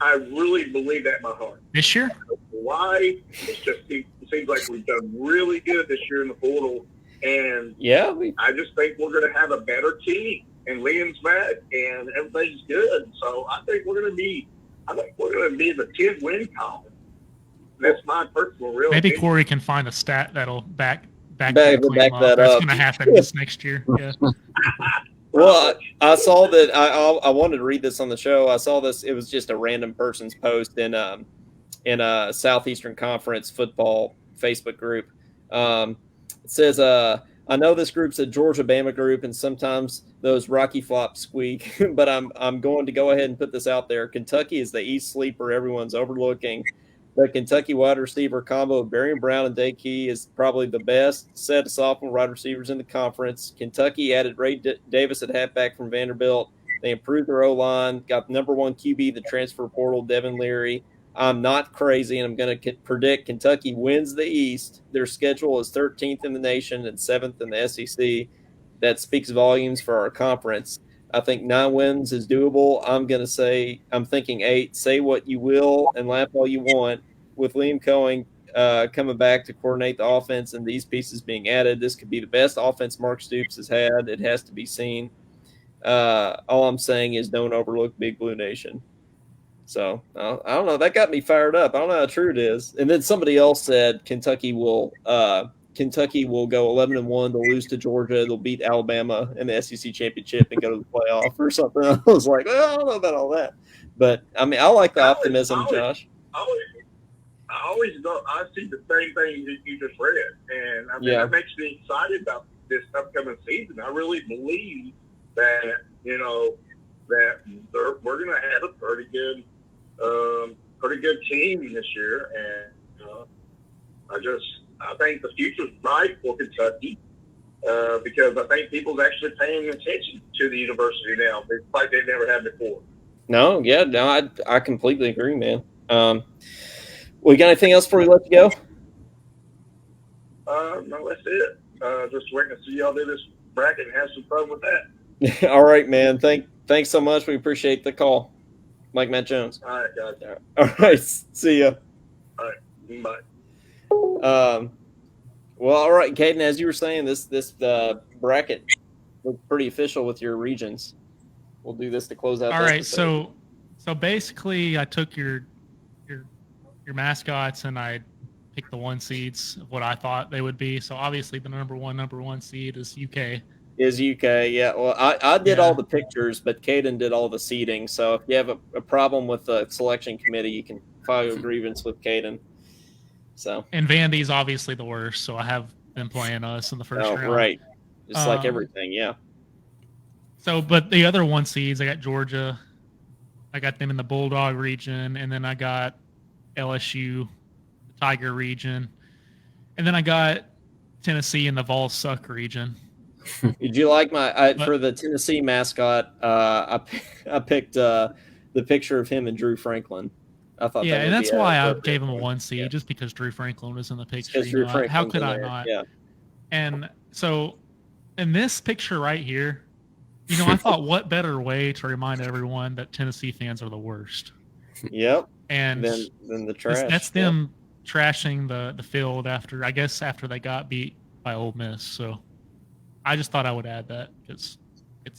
I really believe that in my heart. This year? Why? It seems like we've done really good this year in the portal, and I just think we're going to have a better team. And Liam's back, and everything's good. So I think we're going to be in the 10-win column. That's my personal real. Maybe opinion. Corey can find a stat that'll back that claim up. That's going to happen this next year. Yeah. Well, I saw that. I wanted to read this on the show. I saw this. It was just a random person's post in a Southeastern Conference football Facebook group. It says, I know this group's a Georgia-Bama group, and sometimes those Rocky flops squeak, but I'm going to go ahead and put this out there. Kentucky is the East sleeper everyone's overlooking. The Kentucky wide receiver combo of Barian Brown and Day Key is probably the best set of sophomore wide receivers in the conference. Kentucky added Ray Davis at halfback from Vanderbilt. They improved their O-line, got the number one QB, the transfer portal, Devin Leary. I'm not crazy, and I'm going to predict Kentucky wins the East. Their schedule is 13th in the nation and 7th in the SEC. That speaks volumes for our conference. I think 9 wins is doable. I'm thinking 8. Say what you will and laugh all you want. With Liam Cohen coming back to coordinate the offense and these pieces being added, this could be the best offense Mark Stoops has had. It has to be seen. All I'm saying is don't overlook Big Blue Nation. So I don't know. That got me fired up. I don't know how true it is. And then somebody else said Kentucky will go 11-1. They'll lose to Georgia. They'll beat Alabama in the SEC championship and go to the playoff or something. I was like, well, I don't know about all that. But I mean, I like the optimism, Josh. I see the same thing that you just read, and I mean that makes me excited about this upcoming season. I really believe that that we're going to have a pretty good team this year, and I think the future's bright for Kentucky because I think people's actually paying attention to the university now, like they never have before. I completely agree, man. We got anything else before we let you go? No, that's it. Just waiting to see y'all do this bracket and have some fun with that. All right, man. Thanks so much. We appreciate the call. Mike Matt Jones. All right, guys. All right. See ya. All right. Bye. Well, all right, Caden, as you were saying, this bracket look pretty official with your regions. We'll do this to close out. All the right, episode. so basically, I took your mascots and I picked the 1 seeds of what I thought they would be. So obviously, the number one seed is UK. Is UK, yeah. Well, I did Yeah. all the pictures, but Caden did all the seeding. So if you have a problem with the selection committee, you can file a grievance with Caden. So And Vandy's obviously the worst, so I have them playing us in the first round. Right, just like everything, yeah. So, but the other 1 seeds, I got Georgia. I got them in the Bulldog region, and then I got LSU, the Tiger region, and then I got Tennessee in the Vol Suck region. Did you like my for the Tennessee mascot? I picked the picture of him and Drew Franklin. I thought, and that's why I gave him a 1 seed, just because Drew Franklin was in the picture. How could I not? Yeah. And so, in this picture right here, I thought, what better way to remind everyone that Tennessee fans are the worst? Yep. And then the trash. That's them trashing the field after they got beat by Ole Miss. So I just thought I would add that because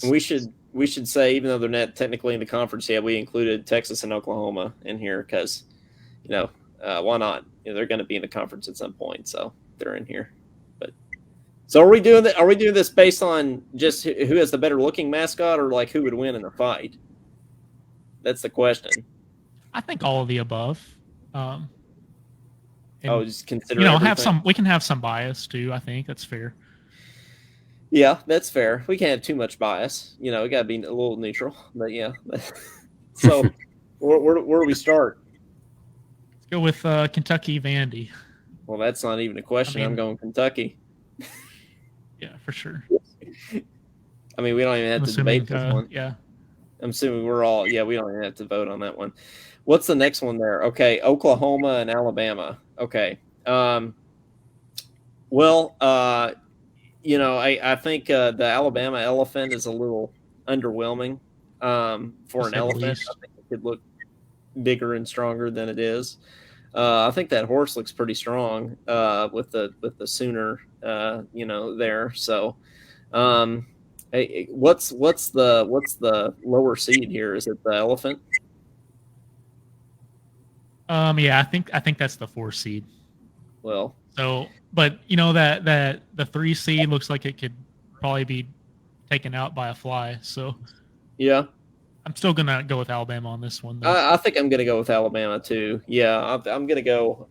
we should say, even though they're not technically in the conference yet, we included Texas and Oklahoma in here because why not? They're going to be in the conference at some point, so they're in here. But so are we doing that? Are we doing this based on just who has the better looking mascot, or like who would win in a fight? That's the question. I think all of the above. Just consider we can have some bias too. I think that's fair. Yeah, that's fair. We can't have too much bias. We got to be a little neutral. But yeah. So where do we start? Let's go with Kentucky Vandy. Well, that's not even a question. I'm going Kentucky. Yeah, for sure. I mean, we don't even have to debate this one. Yeah. I'm assuming we don't even have to vote on that one. What's the next one there? Okay, Oklahoma and Alabama. Okay. I think the Alabama elephant is a little underwhelming for an elephant. I think it could look bigger and stronger than it is. I think that horse looks pretty strong with the Sooner, there. So, what's the lower seed here? Is it the elephant? Yeah, I think that's the 4 seed. Well, so, but that the 3 seed looks like it could probably be taken out by a fly. So, yeah, I'm still gonna go with Alabama on this one. I think I'm gonna go with Alabama too. Yeah, I'm gonna go.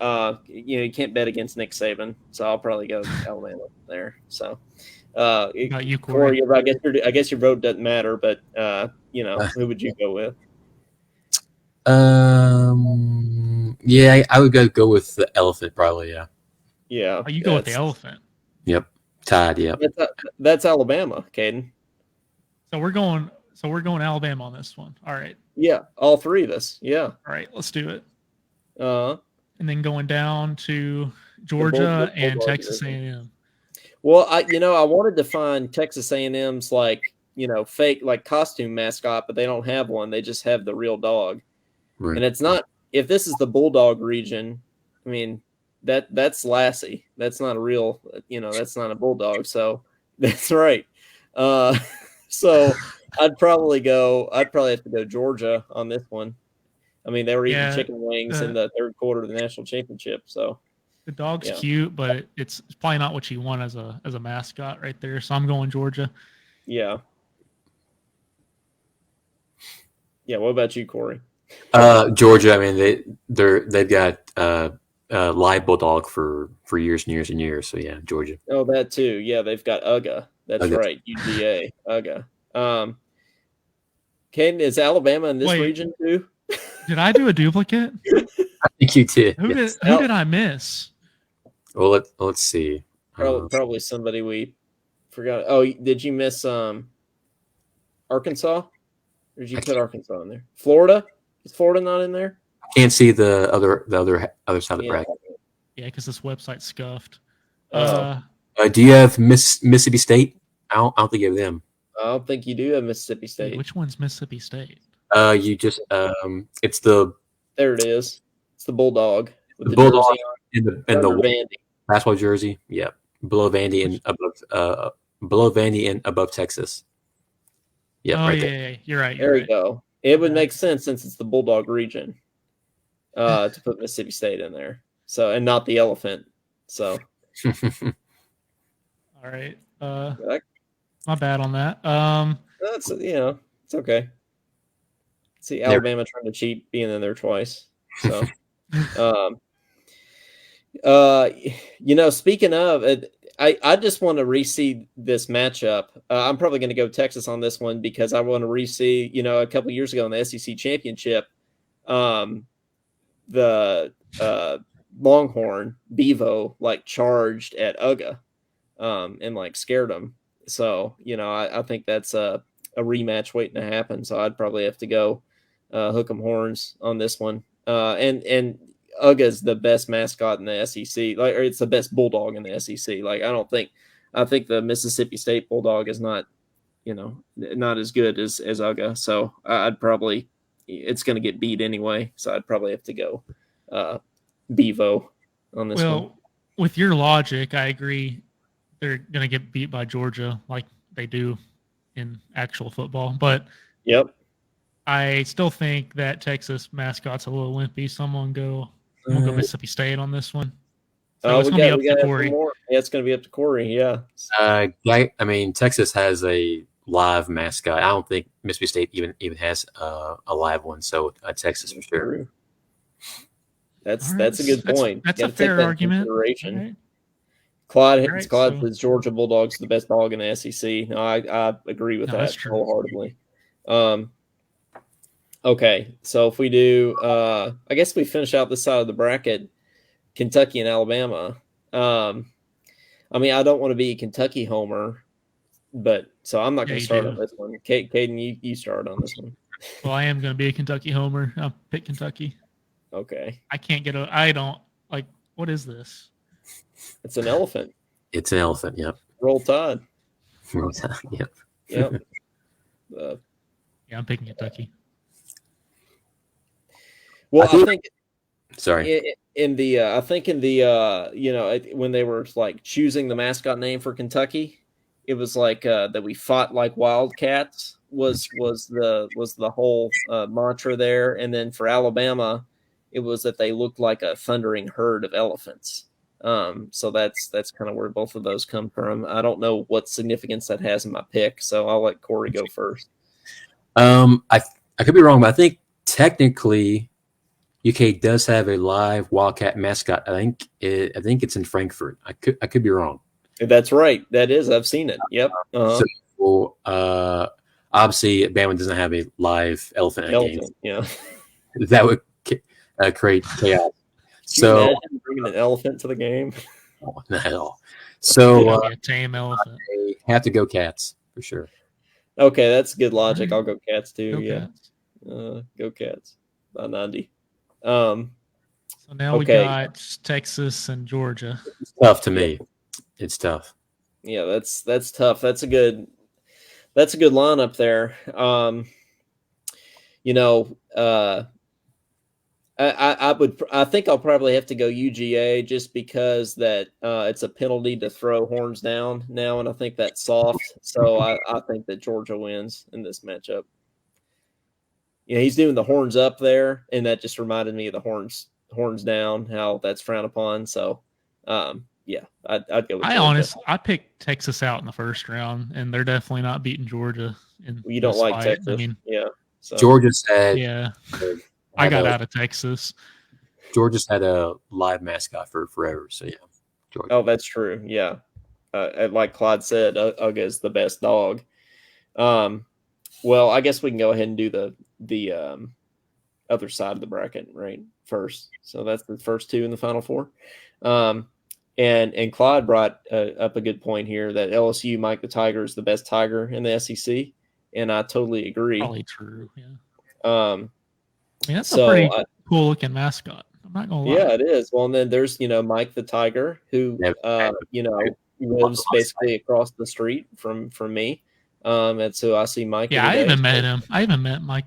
You can't bet against Nick Saban, so I'll probably go with Alabama there. So, about you, Corey? I guess your vote doesn't matter, but who would you go with? Yeah, I would go with the elephant probably. Yeah. Yeah. You go with the elephant. Yep. Tied. Yep. That's Alabama, Caden. So we're going Alabama on this one. All right. Yeah, all 3 of us. Yeah. All right, let's do it. And then going down to Georgia and Texas A&M. Well, I wanted to find Texas A&M's fake costume mascot, but they don't have one. They just have the real dog. Right. And it's not. If this is the Bulldog region, I mean that's Lassie. That's not a real. That's not a Bulldog. So that's right. So I'd probably have to go Georgia on this one. I mean, they were eating chicken wings in the third quarter of the national championship. So the dog's cute, but it's probably not what you want as a mascot right there. So I'm going Georgia. Yeah. Yeah. What about you, Corey? Georgia. I mean, they've got live Bulldog for years and years and years. So yeah, Georgia. Oh, that too. Yeah, they've got UGA. That's right. UGA. UGA. Caden, is Alabama in this region too? Did I do a duplicate? I think you did. Who did I miss? Well, let's see. Probably somebody we forgot. Oh, did you miss Arkansas? Or did you put Arkansas in there? Florida? Is Florida not in there? I can't see the other side of the bracket. Yeah, because this website's scuffed. Do you have Mississippi State? I don't think you have them. I don't think you do have Mississippi State. Wait, which one's Mississippi State? You just it's the. There it is. It's the Bulldog with the Bulldog jersey on. and the Vandy basketball jersey. Yep, below Vandy and above below Vandy and above Texas. Yep, Oh right yeah, you're right. There You're you right. go. It would Yeah. make sense since it's the Bulldog region to put Mississippi State in there. So, and not the elephant. So, there. All right. that, My bad on that. that's it's okay. See, There. Alabama trying to cheat, being in there twice. So, um, speaking of, I just want to re-see this matchup. I'm probably going to go Texas on this one because I want to re-see. A couple years ago in the SEC championship, the Longhorn Bevo charged at UGA, and scared them. So I think that's a rematch waiting to happen. So I'd probably have to go hook 'em horns on this one. And UGA's the best mascot in the SEC, or it's the best bulldog in the SEC. I think the Mississippi State Bulldog is not as good as UGA. So it's going to get beat anyway. So I'd probably have to go Bevo on this one. Well, with your logic, I agree. They're going to get beat by Georgia like they do in actual football. But Yep. I still think that Texas mascot's a little limpy. So I'm going to go Mississippi State on this one. So it's going to be up to Corey. Yeah, it's going to be up to Corey. Yeah. I mean, Texas has a live mascot. I don't think Mississippi State even has a live one. So Texas for sure. True. That's All right. a good point. That's You a gotta take fair that into argument. consideration. All right. Clyde says Georgia Bulldogs the best dog in the SEC. No, I agree with that wholeheartedly. Okay, so if we do, I guess we finish out this side of the bracket, Kentucky and Alabama. I mean, I don't want to be a Kentucky homer, but so I'm not going to start on this one. Caden, you start on this one. Well, I am going to be a Kentucky homer. I'll pick Kentucky. Okay. I can't get I don't like. What is this? It's an elephant. It's an elephant. Yep. Roll Tide. Roll Tide. Yep. Yep. Yeah, I'm picking Kentucky. Well, I think. Sorry. In the when they were choosing the mascot name for Kentucky, it was that we fought like wildcats was the whole mantra there, and then for Alabama, it was that they looked like a thundering herd of elephants. So that's kind of where both of those come from. I don't know what significance that has in my pick, so I'll let Corey go first. I could be wrong, but I think technically UK does have a live wildcat mascot. I think it's in Frankfurt. I could be wrong. That's right. That is. I've seen it. Yep. So obviously, Bama doesn't have a live elephant game. Yeah. That would create chaos. So imagine bringing an elephant to the game. Oh, not at all. So a tame elephant. I have to go Cats for sure. Okay, that's good logic. I'll go Cats too. Go yeah. Cats. Go Cats. By 90. So now we got Texas and Georgia. It's tough to me. It's tough. Yeah, that's tough. That's a good lineup there. I think I'll probably have to go UGA just because that it's a penalty to throw horns down now, and I think that's soft. So I think that Georgia wins in this matchup. He's doing the horns up there, and that just reminded me of the horns down, how that's frowned upon. So, I'd go with Georgia. I picked Texas out in the first round, and they're definitely not beating Georgia. You don't like fight. Texas? I mean, yeah. So. Georgia's had. Yeah. I got out of Texas. Georgia's had a live mascot for forever. So, yeah. Georgia. Oh, that's true. Yeah. Like Clyde said, UGA is the best dog. Well, I guess we can go ahead and do the other side of the bracket right first. So that's the first two in the Final Four. And Clyde brought up a good point here that LSU Mike the Tiger is the best Tiger in the SEC, and I totally agree. Probably true. Yeah. I mean, that's a pretty cool looking mascot. I'm not gonna lie. Yeah, it is. Well, and then there's Mike the Tiger who lives basically across the street from me. And so I see Mike. Yeah, I even met him. I even met Mike.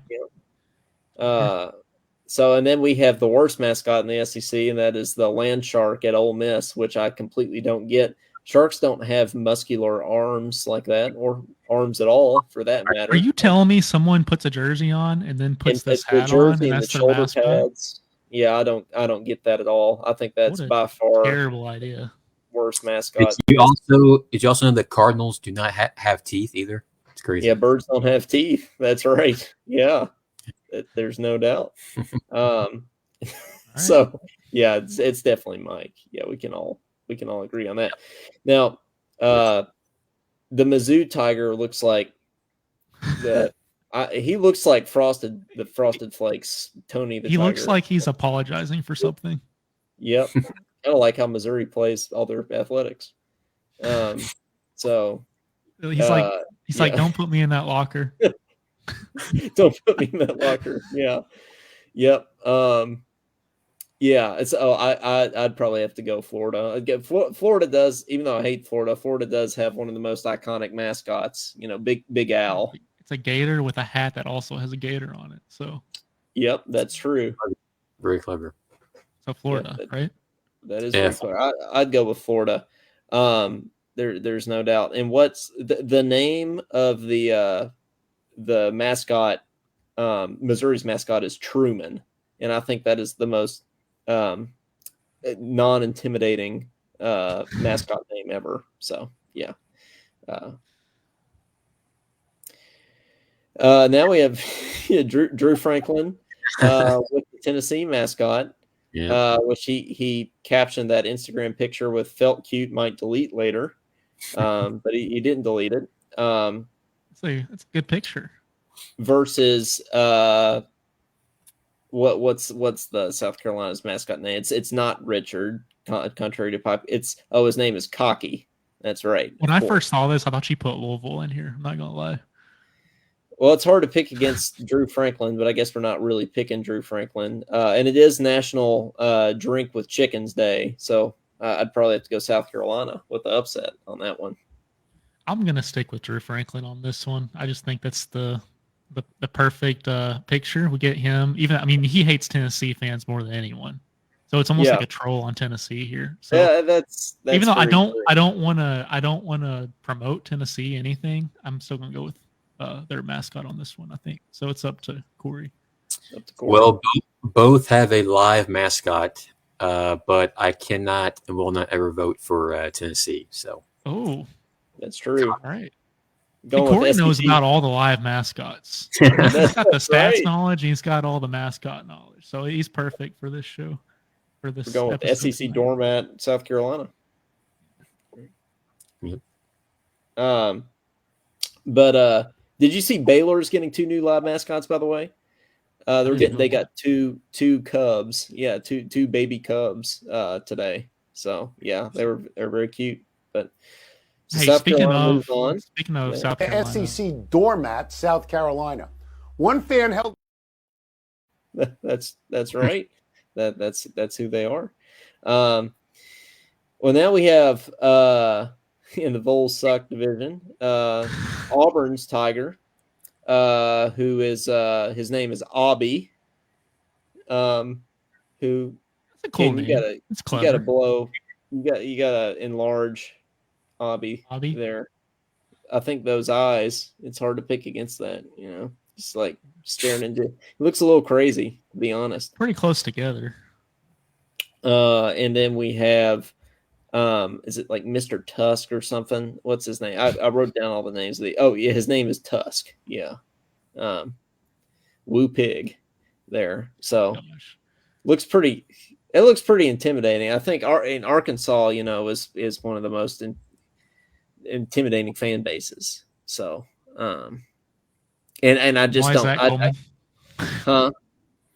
So, and then we have the worst mascot in the SEC, and that is the land shark at Ole Miss, which I completely don't get. Sharks don't have muscular arms like that, or arms at all, for that matter. Are you telling me someone puts a jersey on and then puts this the hat on, jersey and and the that's their shoulder mascot? pads? Yeah, I don't get that at all. I think that's What a by far terrible idea. worst mascot. Did you also know that cardinals do not have teeth either? It's crazy. Yeah, birds don't have teeth. That's right. Yeah, there's no doubt. So yeah, it's definitely Mike. Yeah, we can all agree on that. Now, the Mizzou Tiger looks like he looks like the Frosted Flakes Tony the He Tiger. looks like he's apologizing for something. Yep. Kind of like how Missouri plays all their athletics. So He's like, don't put me in that locker. Don't put me in that locker. Yeah. Yep. Yeah. It's I'd probably have to go Florida. Florida does, even though I hate Florida, Florida does have one of the most iconic mascots. Big Al. It's a gator with a hat that also has a gator on it. So. Yep, that's true. Very clever. So Florida, right? That is very clever. I'd go with Florida. There's no doubt. And what's the name of the mascot? Missouri's mascot is Truman, and I think that is the most non-intimidating mascot name ever. So yeah. Now we have Drew Franklin with the Tennessee mascot. Yeah. Which he captioned that Instagram picture with "felt cute, might delete later," but he didn't delete it. It's a good picture. Versus what's the South Carolina's mascot name? It's not Richard, contrary to pop. His name is Cocky. That's right. When I first saw this, I thought she put Louisville in here. I'm not gonna lie. Well, it's hard to pick against Drew Franklin, but I guess we're not really picking Drew Franklin. And it is National Drink with Chickens Day, so I'd probably have to go South Carolina with the upset on that one. I'm gonna stick with Drew Franklin on this one. I just think that's the perfect picture. We get him. He hates Tennessee fans more than anyone, so it's almost like a troll on Tennessee here. So yeah, that's even though I don't want to promote Tennessee anything, I'm still gonna go with their mascot on this one, I think. So it's up to Corey. Well, both have a live mascot, but I cannot and will not ever vote for Tennessee. So that's true. All right. Corey knows about all the live mascots. He's got the stats knowledge. He's got all the mascot knowledge. So he's perfect for this show. For this, we're going with SEC doormat, South Carolina. Yep. But did you see Baylor's getting 2 new live mascots? By the way, they got two cubs. Yeah, two baby cubs today. So yeah, they're very cute. But hey, South speaking Carolina of South Carolina, SEC doormat, South Carolina. One fan held. That's right. That's who they are. Well, now we have in the Vols Suck division, Auburn's Tiger, who is his name is Obby. Who? That's a cool name. It's clever. You gotta enlarge Obby there. I think those eyes. It's hard to pick against that. Just like staring into. It looks a little crazy, to be honest. Pretty close together. And then we have. Is it like Mr. Tusk or something? What's his name? I wrote down all the names of his name is Tusk. Yeah. Woo Pig there. So looks pretty intimidating. I think in Arkansas, is one of the most intimidating fan bases. So, and I just don't. Huh?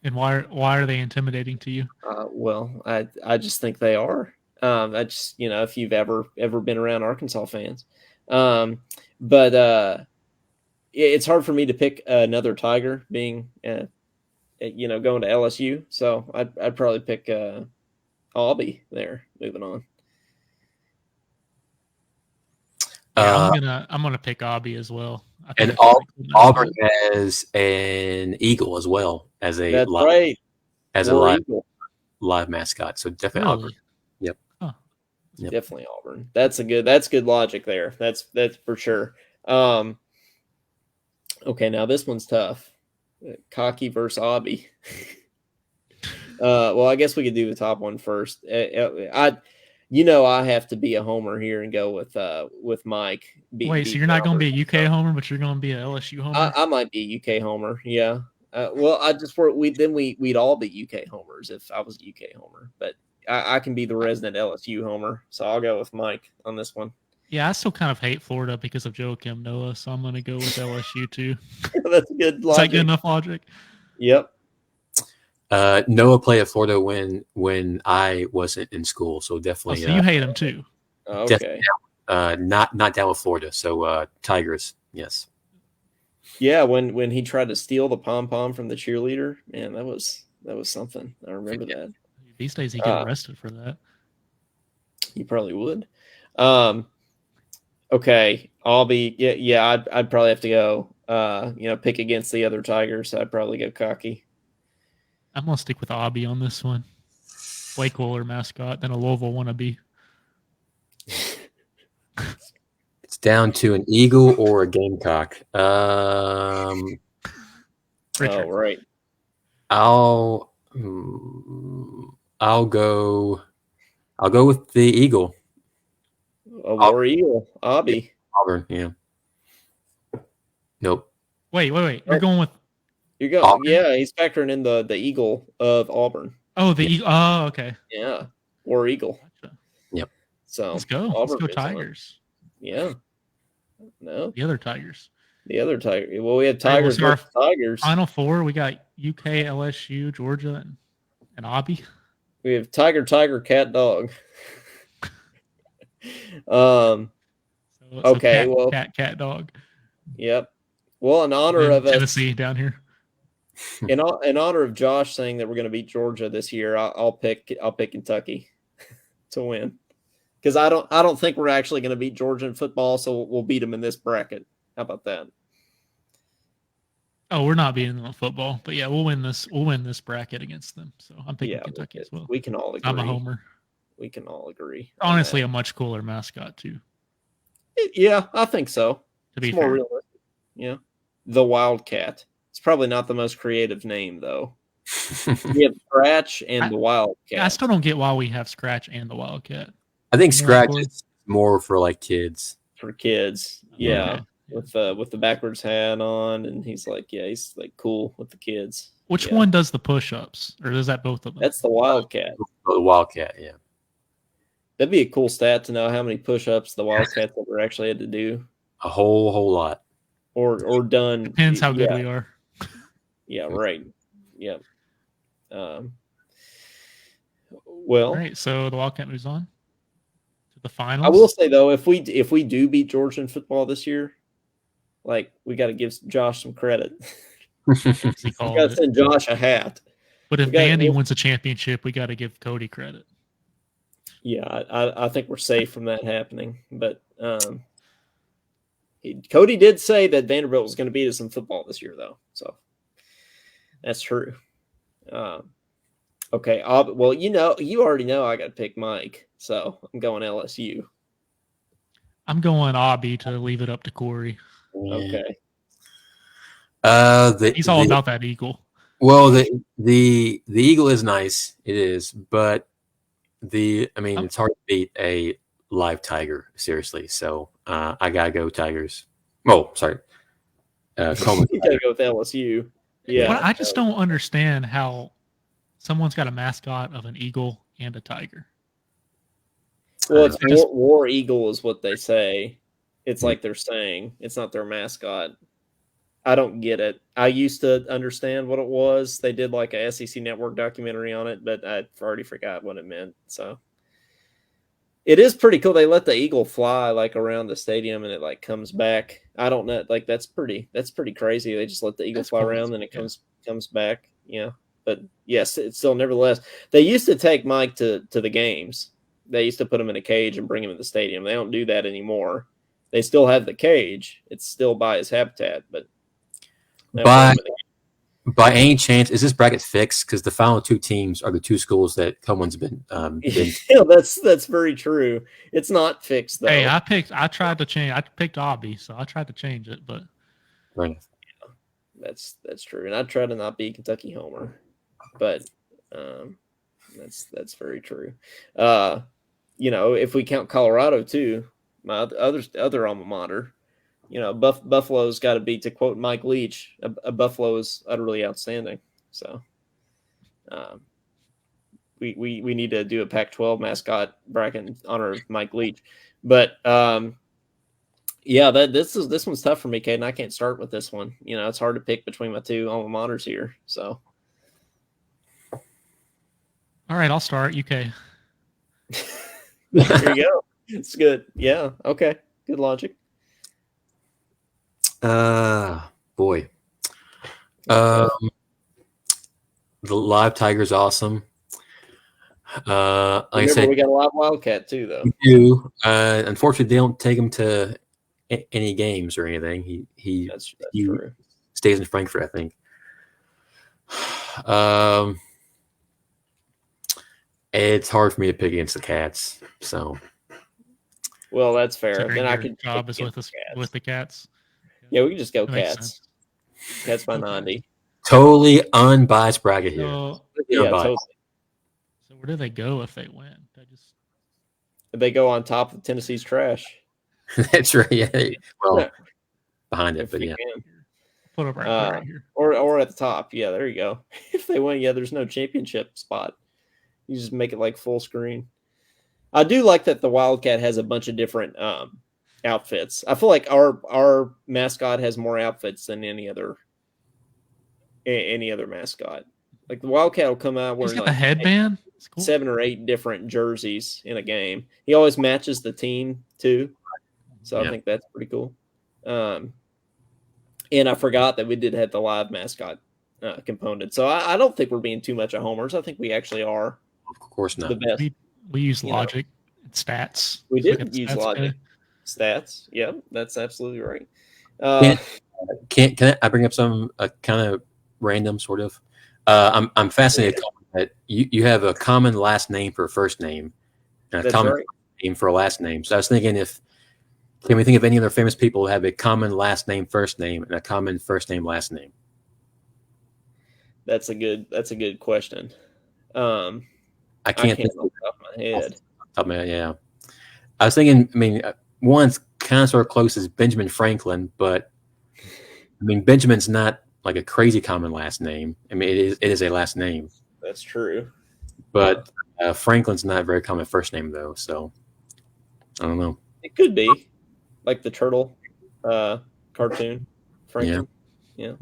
And why are they intimidating to you? Well, I just think they are. I just, if you've ever been around Arkansas fans, but it's hard for me to pick another Tiger being, going to LSU. So I'd probably pick Albie there. Moving on. Yeah, I'm gonna pick Albie as well. And Auburn has an eagle as well as a live mascot. So definitely Auburn. Yep. Huh. Yep. Definitely Auburn. That's good logic there. That's for sure. Okay, now this one's tough. Cocky versus Obby. Well, I guess we could do the top one first. I have to be a homer here and go with Mike. Wait, so you're not going to be a UK homer, but you're going to be a LSU homer? I might be a UK homer. Yeah. We'd all be UK homers if I was a UK homer, but I can be the resident LSU homer, so I'll go with Mike on this one. Yeah, I still kind of hate Florida because of Joakim Noah, so I'm going to go with LSU too. That's good logic. Is that good enough logic? Yep. Noah played at Florida when I wasn't in school, so definitely. So you hate him too. Okay. Not down with Florida, so Tigers, yes. Yeah, when he tried to steal the pom pom from the cheerleader, man, that was something. I remember that. These days, he get arrested for that. You probably would. Okay, I'll be. Yeah. I'd probably have to go. Pick against the other Tigers. I'd probably go cocky. I'm gonna stick with Obby on this one. Way cooler mascot than a Louisville wannabe. It's down to an eagle or a gamecock. Richard. Oh, right. I'll go with the eagle. A war eagle, Obby. Auburn, yeah. Nope. Wait. You're going with. You go. Auburn? Yeah, he's factoring in the eagle of Auburn. Oh, the eagle. Oh, okay. Yeah, war eagle. Gotcha. Yep. So Let's go. Auburn Let's go gets on. Tigers. Yeah. No, The other Tigers. the other Tiger. Well, we had Tigers Hey, versus Tigers. Final four. We got UK, LSU, Georgia, and Obby. We have Tiger, cat, dog. Okay. Cat, dog. Yep. Well, in honor of Tennessee down here. in honor of Josh saying that we're going to beat Georgia this year, I'll pick Kentucky to win, because I don't think we're actually going to beat Georgia in football, so we'll beat them in this bracket. How about that? Oh, we're not beating them in football, but yeah, we'll win this. We'll win this bracket against them. So I'm picking Kentucky as well. We can all agree. I'm a homer. We can all agree. Honestly, a much cooler mascot too. Yeah, I think so. To be it's fair. more realistic. Yeah, the Wildcat. It's probably not the most creative name though. We have Scratch and the Wildcat. I still don't get why we have Scratch and the Wildcat. I think Scratch is more for like kids. For kids, yeah. Okay. With the backwards hat on, and he's like cool with the kids. Which one does the push-ups, or is that both of them? That's the Wildcat. The Wildcat, yeah. That'd be a cool stat to know how many push-ups the Wildcats ever actually had to do. A whole lot. Or done. Depends how good we are. Yeah, right. Yeah. Well, all right, so the Wildcat moves on to the finals. I will say though, if we do beat Georgia in football this year, like we got to give Josh some credit. We got to send Josh a hat. But if Vandy wins a championship, we got to give Cody credit. Yeah, I think we're safe from that happening. But Cody did say that Vanderbilt was going to beat us in football this year, though. So that's true. Okay. Well, you already know I got to pick Mike, so I'm going LSU. I'm going Obby to leave it up to Corey. Okay. He's all about that eagle. Well, the eagle is nice. It is, but it's hard to beat a live tiger, seriously. So I gotta go Tigers. Oh, sorry. Coleman. You gotta go with LSU. Yeah. But I just don't understand how someone's got a mascot of an eagle and a tiger. Well, it's war eagle is what they say. It's like they're saying. It's not their mascot. I don't get it. I used to understand what it was. They did like a SEC Network documentary on it, but I already forgot what it meant. So it is pretty cool. They let the eagle fly like around the stadium and it like comes back. I don't know. Like that's pretty crazy. They just let the eagle fly around and it comes back. Yeah. But yes, it's still nevertheless. They used to take Mike to the games. They used to put him in a cage and bring him in the stadium. They don't do that anymore. They still have the cage. It's still by his habitat, but By any chance, is this bracket fixed? Because the final 2 teams are the 2 schools that Coleman's been. Yeah, that's very true. It's not fixed though. Hey, I tried to change. I picked Obby, so I tried to change it, but Right. That's true, and I try to not be Kentucky homer, but that's very true. If we count Colorado too, my other alma mater, Buffalo's got to be, to quote Mike Leach, a Buffalo is utterly outstanding. So, we need to do a Pac-12 mascot bracket in honor of Mike Leach, but yeah, this one's tough for me, Caden. I can't start with this one. It's hard to pick between my 2 alma maters here. So, all right, I'll start. UK. there you go. It's good. Yeah. Okay. Good logic. Boy. The live tiger's awesome. Like I said, we got a live Wildcat too, though. We do. Unfortunately, they don't take him to any games or anything. He That's true. stays in Frankfurt, I think. It's hard for me to pick against the Cats. So, well, that's So fair. Then I your could job pick is against with the with the Cats. Yeah, we can just go That makes Cats. sense. Cats by 90. totally unbiased bracket here. So, Yeah, Unbiased. totally. so where do they go if they win? They go on top of Tennessee's trash. That's right. Yeah. Well, Yeah. behind it, If but we yeah. can. Put up right here. Or at the top. Yeah, there you go. If they win, there's no championship spot. You just make it like full screen. I do like that the Wildcat has a bunch of different outfits. I feel like our mascot has more outfits than any other mascot. Like the Wildcat will come out He's wearing got like the headband. It's cool. 7 or 8 different jerseys in a game. He always matches the team too, so I think that's pretty cool. And I forgot that we did have the live mascot component. So I don't think we're being too much of homers. I think we actually are. Of course not. The best. We use logic and stats. We So did use logic. Stats. Yeah, that's absolutely right. Can I bring up some kind of random sort of? I'm fascinated that you have a common last name for a first name and a common name for a last name. So I was thinking, can we think of any other famous people who have a common last name first name and a common first name last name? That's a good question. I can't think off the top of my head. Yeah. I was thinking, one's kind of sort of close as Benjamin Franklin, but Benjamin's not like a crazy common last name. It is a last name. That's true. But Franklin's not a very common first name though, so I don't know. It could be like the turtle cartoon, Franklin. Yeah.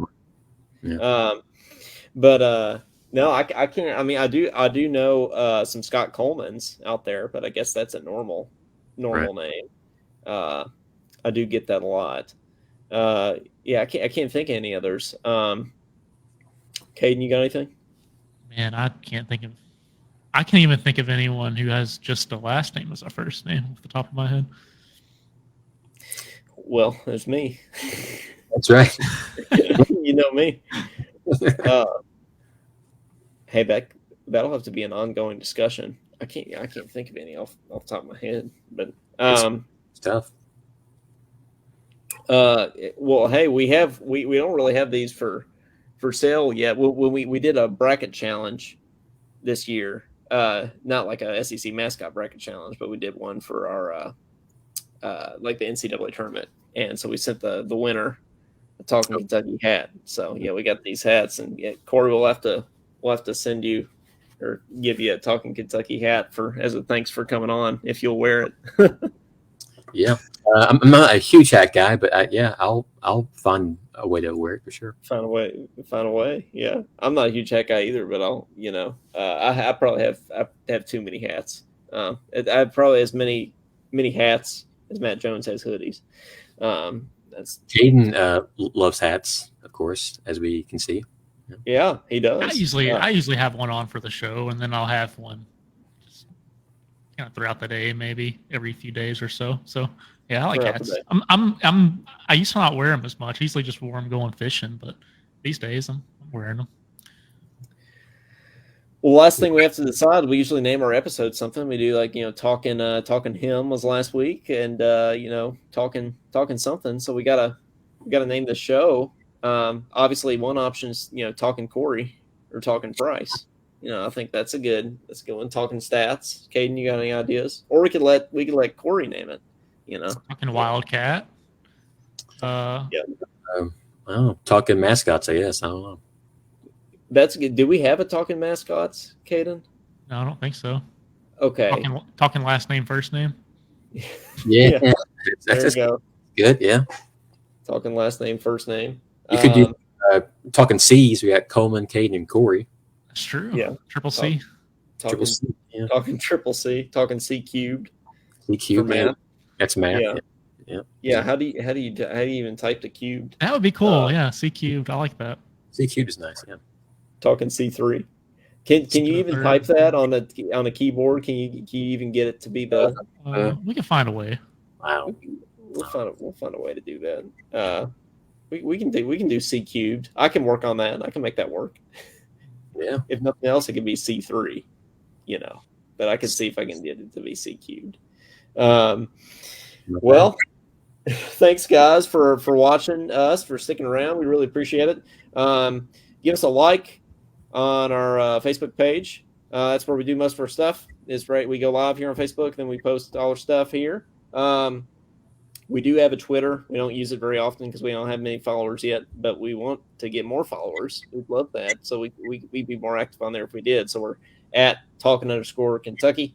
But no, I can't. I do know some Scott Coleman's out there, but I guess that's a normal name. I do get that a lot. I can't think of any others. Caden, you got anything? Man, I can't even think of anyone who has just a last name as a first name off the top of my head. Well, there's me. That's right. You know me. Hey, that'll have to be an ongoing discussion. I can't think of any off the top of my head, but it's tough. Well, hey, we don't really have these for sale yet. When we did a bracket challenge this year, not like a SEC mascot bracket challenge, but we did one for our like the NCAA tournament, and so we sent the winner a Talkin Kentucky hat. So yeah, we got these hats, and Corey will have to send you or give you a Talkin Kentucky hat as a thanks for coming on if you'll wear it. Yeah, I'm not a huge hat guy, but I'll find a way to wear it for sure. Find a way. Yeah, I'm not a huge hat guy either, but I'll I probably have too many hats. I have probably as many hats as Matt Jones has hoodies. That's Jaden loves hats, of course, as we can see. Yeah, he does. I usually have one on for the show, and then I'll have one just kind of throughout the day, maybe every few days or so. So yeah, I like hats. I used to not wear them as much. I usually just wore them going fishing, but these days I'm wearing them. Well, last thing we have to decide, we usually name our episode something. We do like, talking him was last week, and talking something. So we gotta name the show. Obviously one option is, talking Corey or talking Price. I think that's a good one. Talking stats. Caden, you got any ideas? Or we could let Corey name it. Talking Wildcat. Talking mascots, I guess. I don't know. That's good. Do we have a talking mascots, Caden? No, I don't think so. Okay. Talking last name, first name. Yeah. There you go. Good, yeah. Talking last name, first name. You could do talking C's. We got Coleman, Caden, and Corey. That's true. Yeah. Triple C. Triple C. Yeah. Talking triple C. Talking C3. C3. Math. That's math. Yeah. Yeah. How do you even type the cubed? That would be cool. Yeah. C3. I like that. C3 is nice. Yeah. Talking C3. Can you even type that on a keyboard? Can you even get it to be the? We can find a way. Wow. We'll find a way to do that. We can do C3. I can work on that. I can make that work. Yeah. If nothing else, it could be C3. But I can see if I can get it to be C3. Well, thanks guys for watching us, for sticking around. We really appreciate it. Give us a like on our Facebook page. That's where we do most of our stuff. Is right. We go live here on Facebook, then we post all our stuff here. We do have a Twitter. We don't use it very often because we don't have many followers yet, but we want to get more followers. We'd love that. So we'd be more active on there if we did. So we're at Talkin_Kentucky.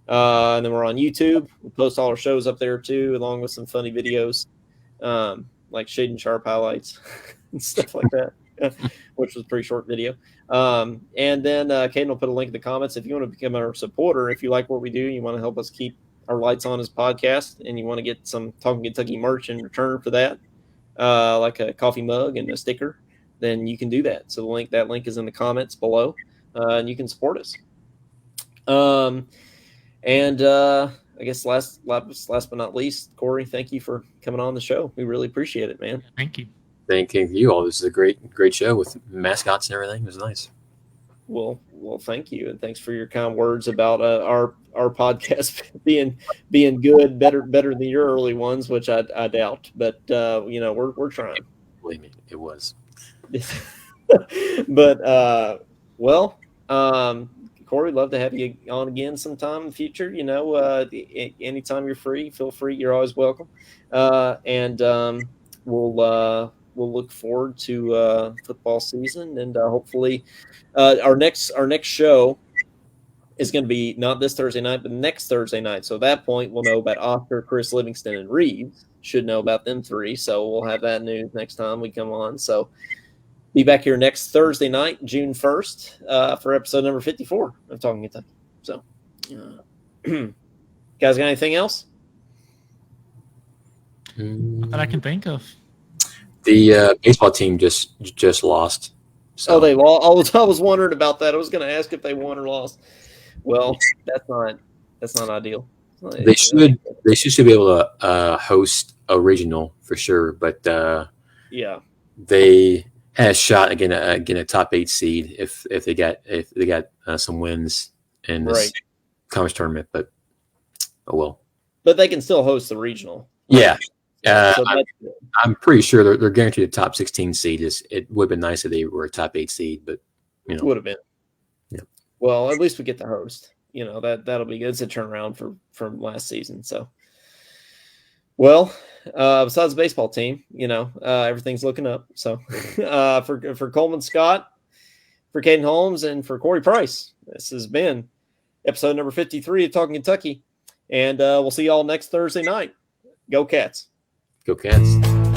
And then we're on YouTube. We post all our shows up there too, along with some funny videos, like Shade and Sharp highlights and stuff like that, which was a pretty short video. And then Caden will put a link in the comments. If you want to become our supporter, if you like what we do, you want to help us keep our lights on as podcast, and you want to get some Talking Kentucky merch in return for that, like a coffee mug and a sticker, then you can do that. So that link is in the comments below, and you can support us. And I guess last but not least, Corey, thank you for coming on the show. We really appreciate it, man. Thank you. Thank you all. This is a great show with mascots and everything. It was nice. Well, thank you, and thanks for your kind words about our podcast being good, better than your early ones, which I doubt. But we're trying. Believe me, it was. But Corey, love to have you on again sometime in the future. Anytime you're free, feel free. You're always welcome. And we'll look forward to football season, and hopefully our next show is going to be not this Thursday night, but next Thursday night. So at that point, we'll know about Oscar, Chris, Livingston, and Reeves. Should know about them three. So we'll have that news next time we come on. So be back here next Thursday night, June 1st, for episode number 54 of Talking Kentucky. So, guys, got anything else? Not that I can think of. The baseball team just lost. So. Oh, they lost. I was wondering about that. I was going to ask if they won or lost. Well, that's not ideal. They should be able to host a regional for sure, but yeah, they had a shot again a top 8 seed if they got some wins in this conference tournament. But well, but they can still host the regional. Yeah. So I'm pretty sure they're guaranteed a top 16 seed. It would have been nice if they were a top 8 seed, but would have been. Yeah. Well, at least we get the host. That'll be good. It's a turnaround from last season. So, well, besides the baseball team, everything's looking up. So, for Coleman Scott, for Caden Holmes, and for Corey Price, this has been episode number 53 of Talking Kentucky, and we'll see y'all next Thursday night. Go Cats! Go Cats!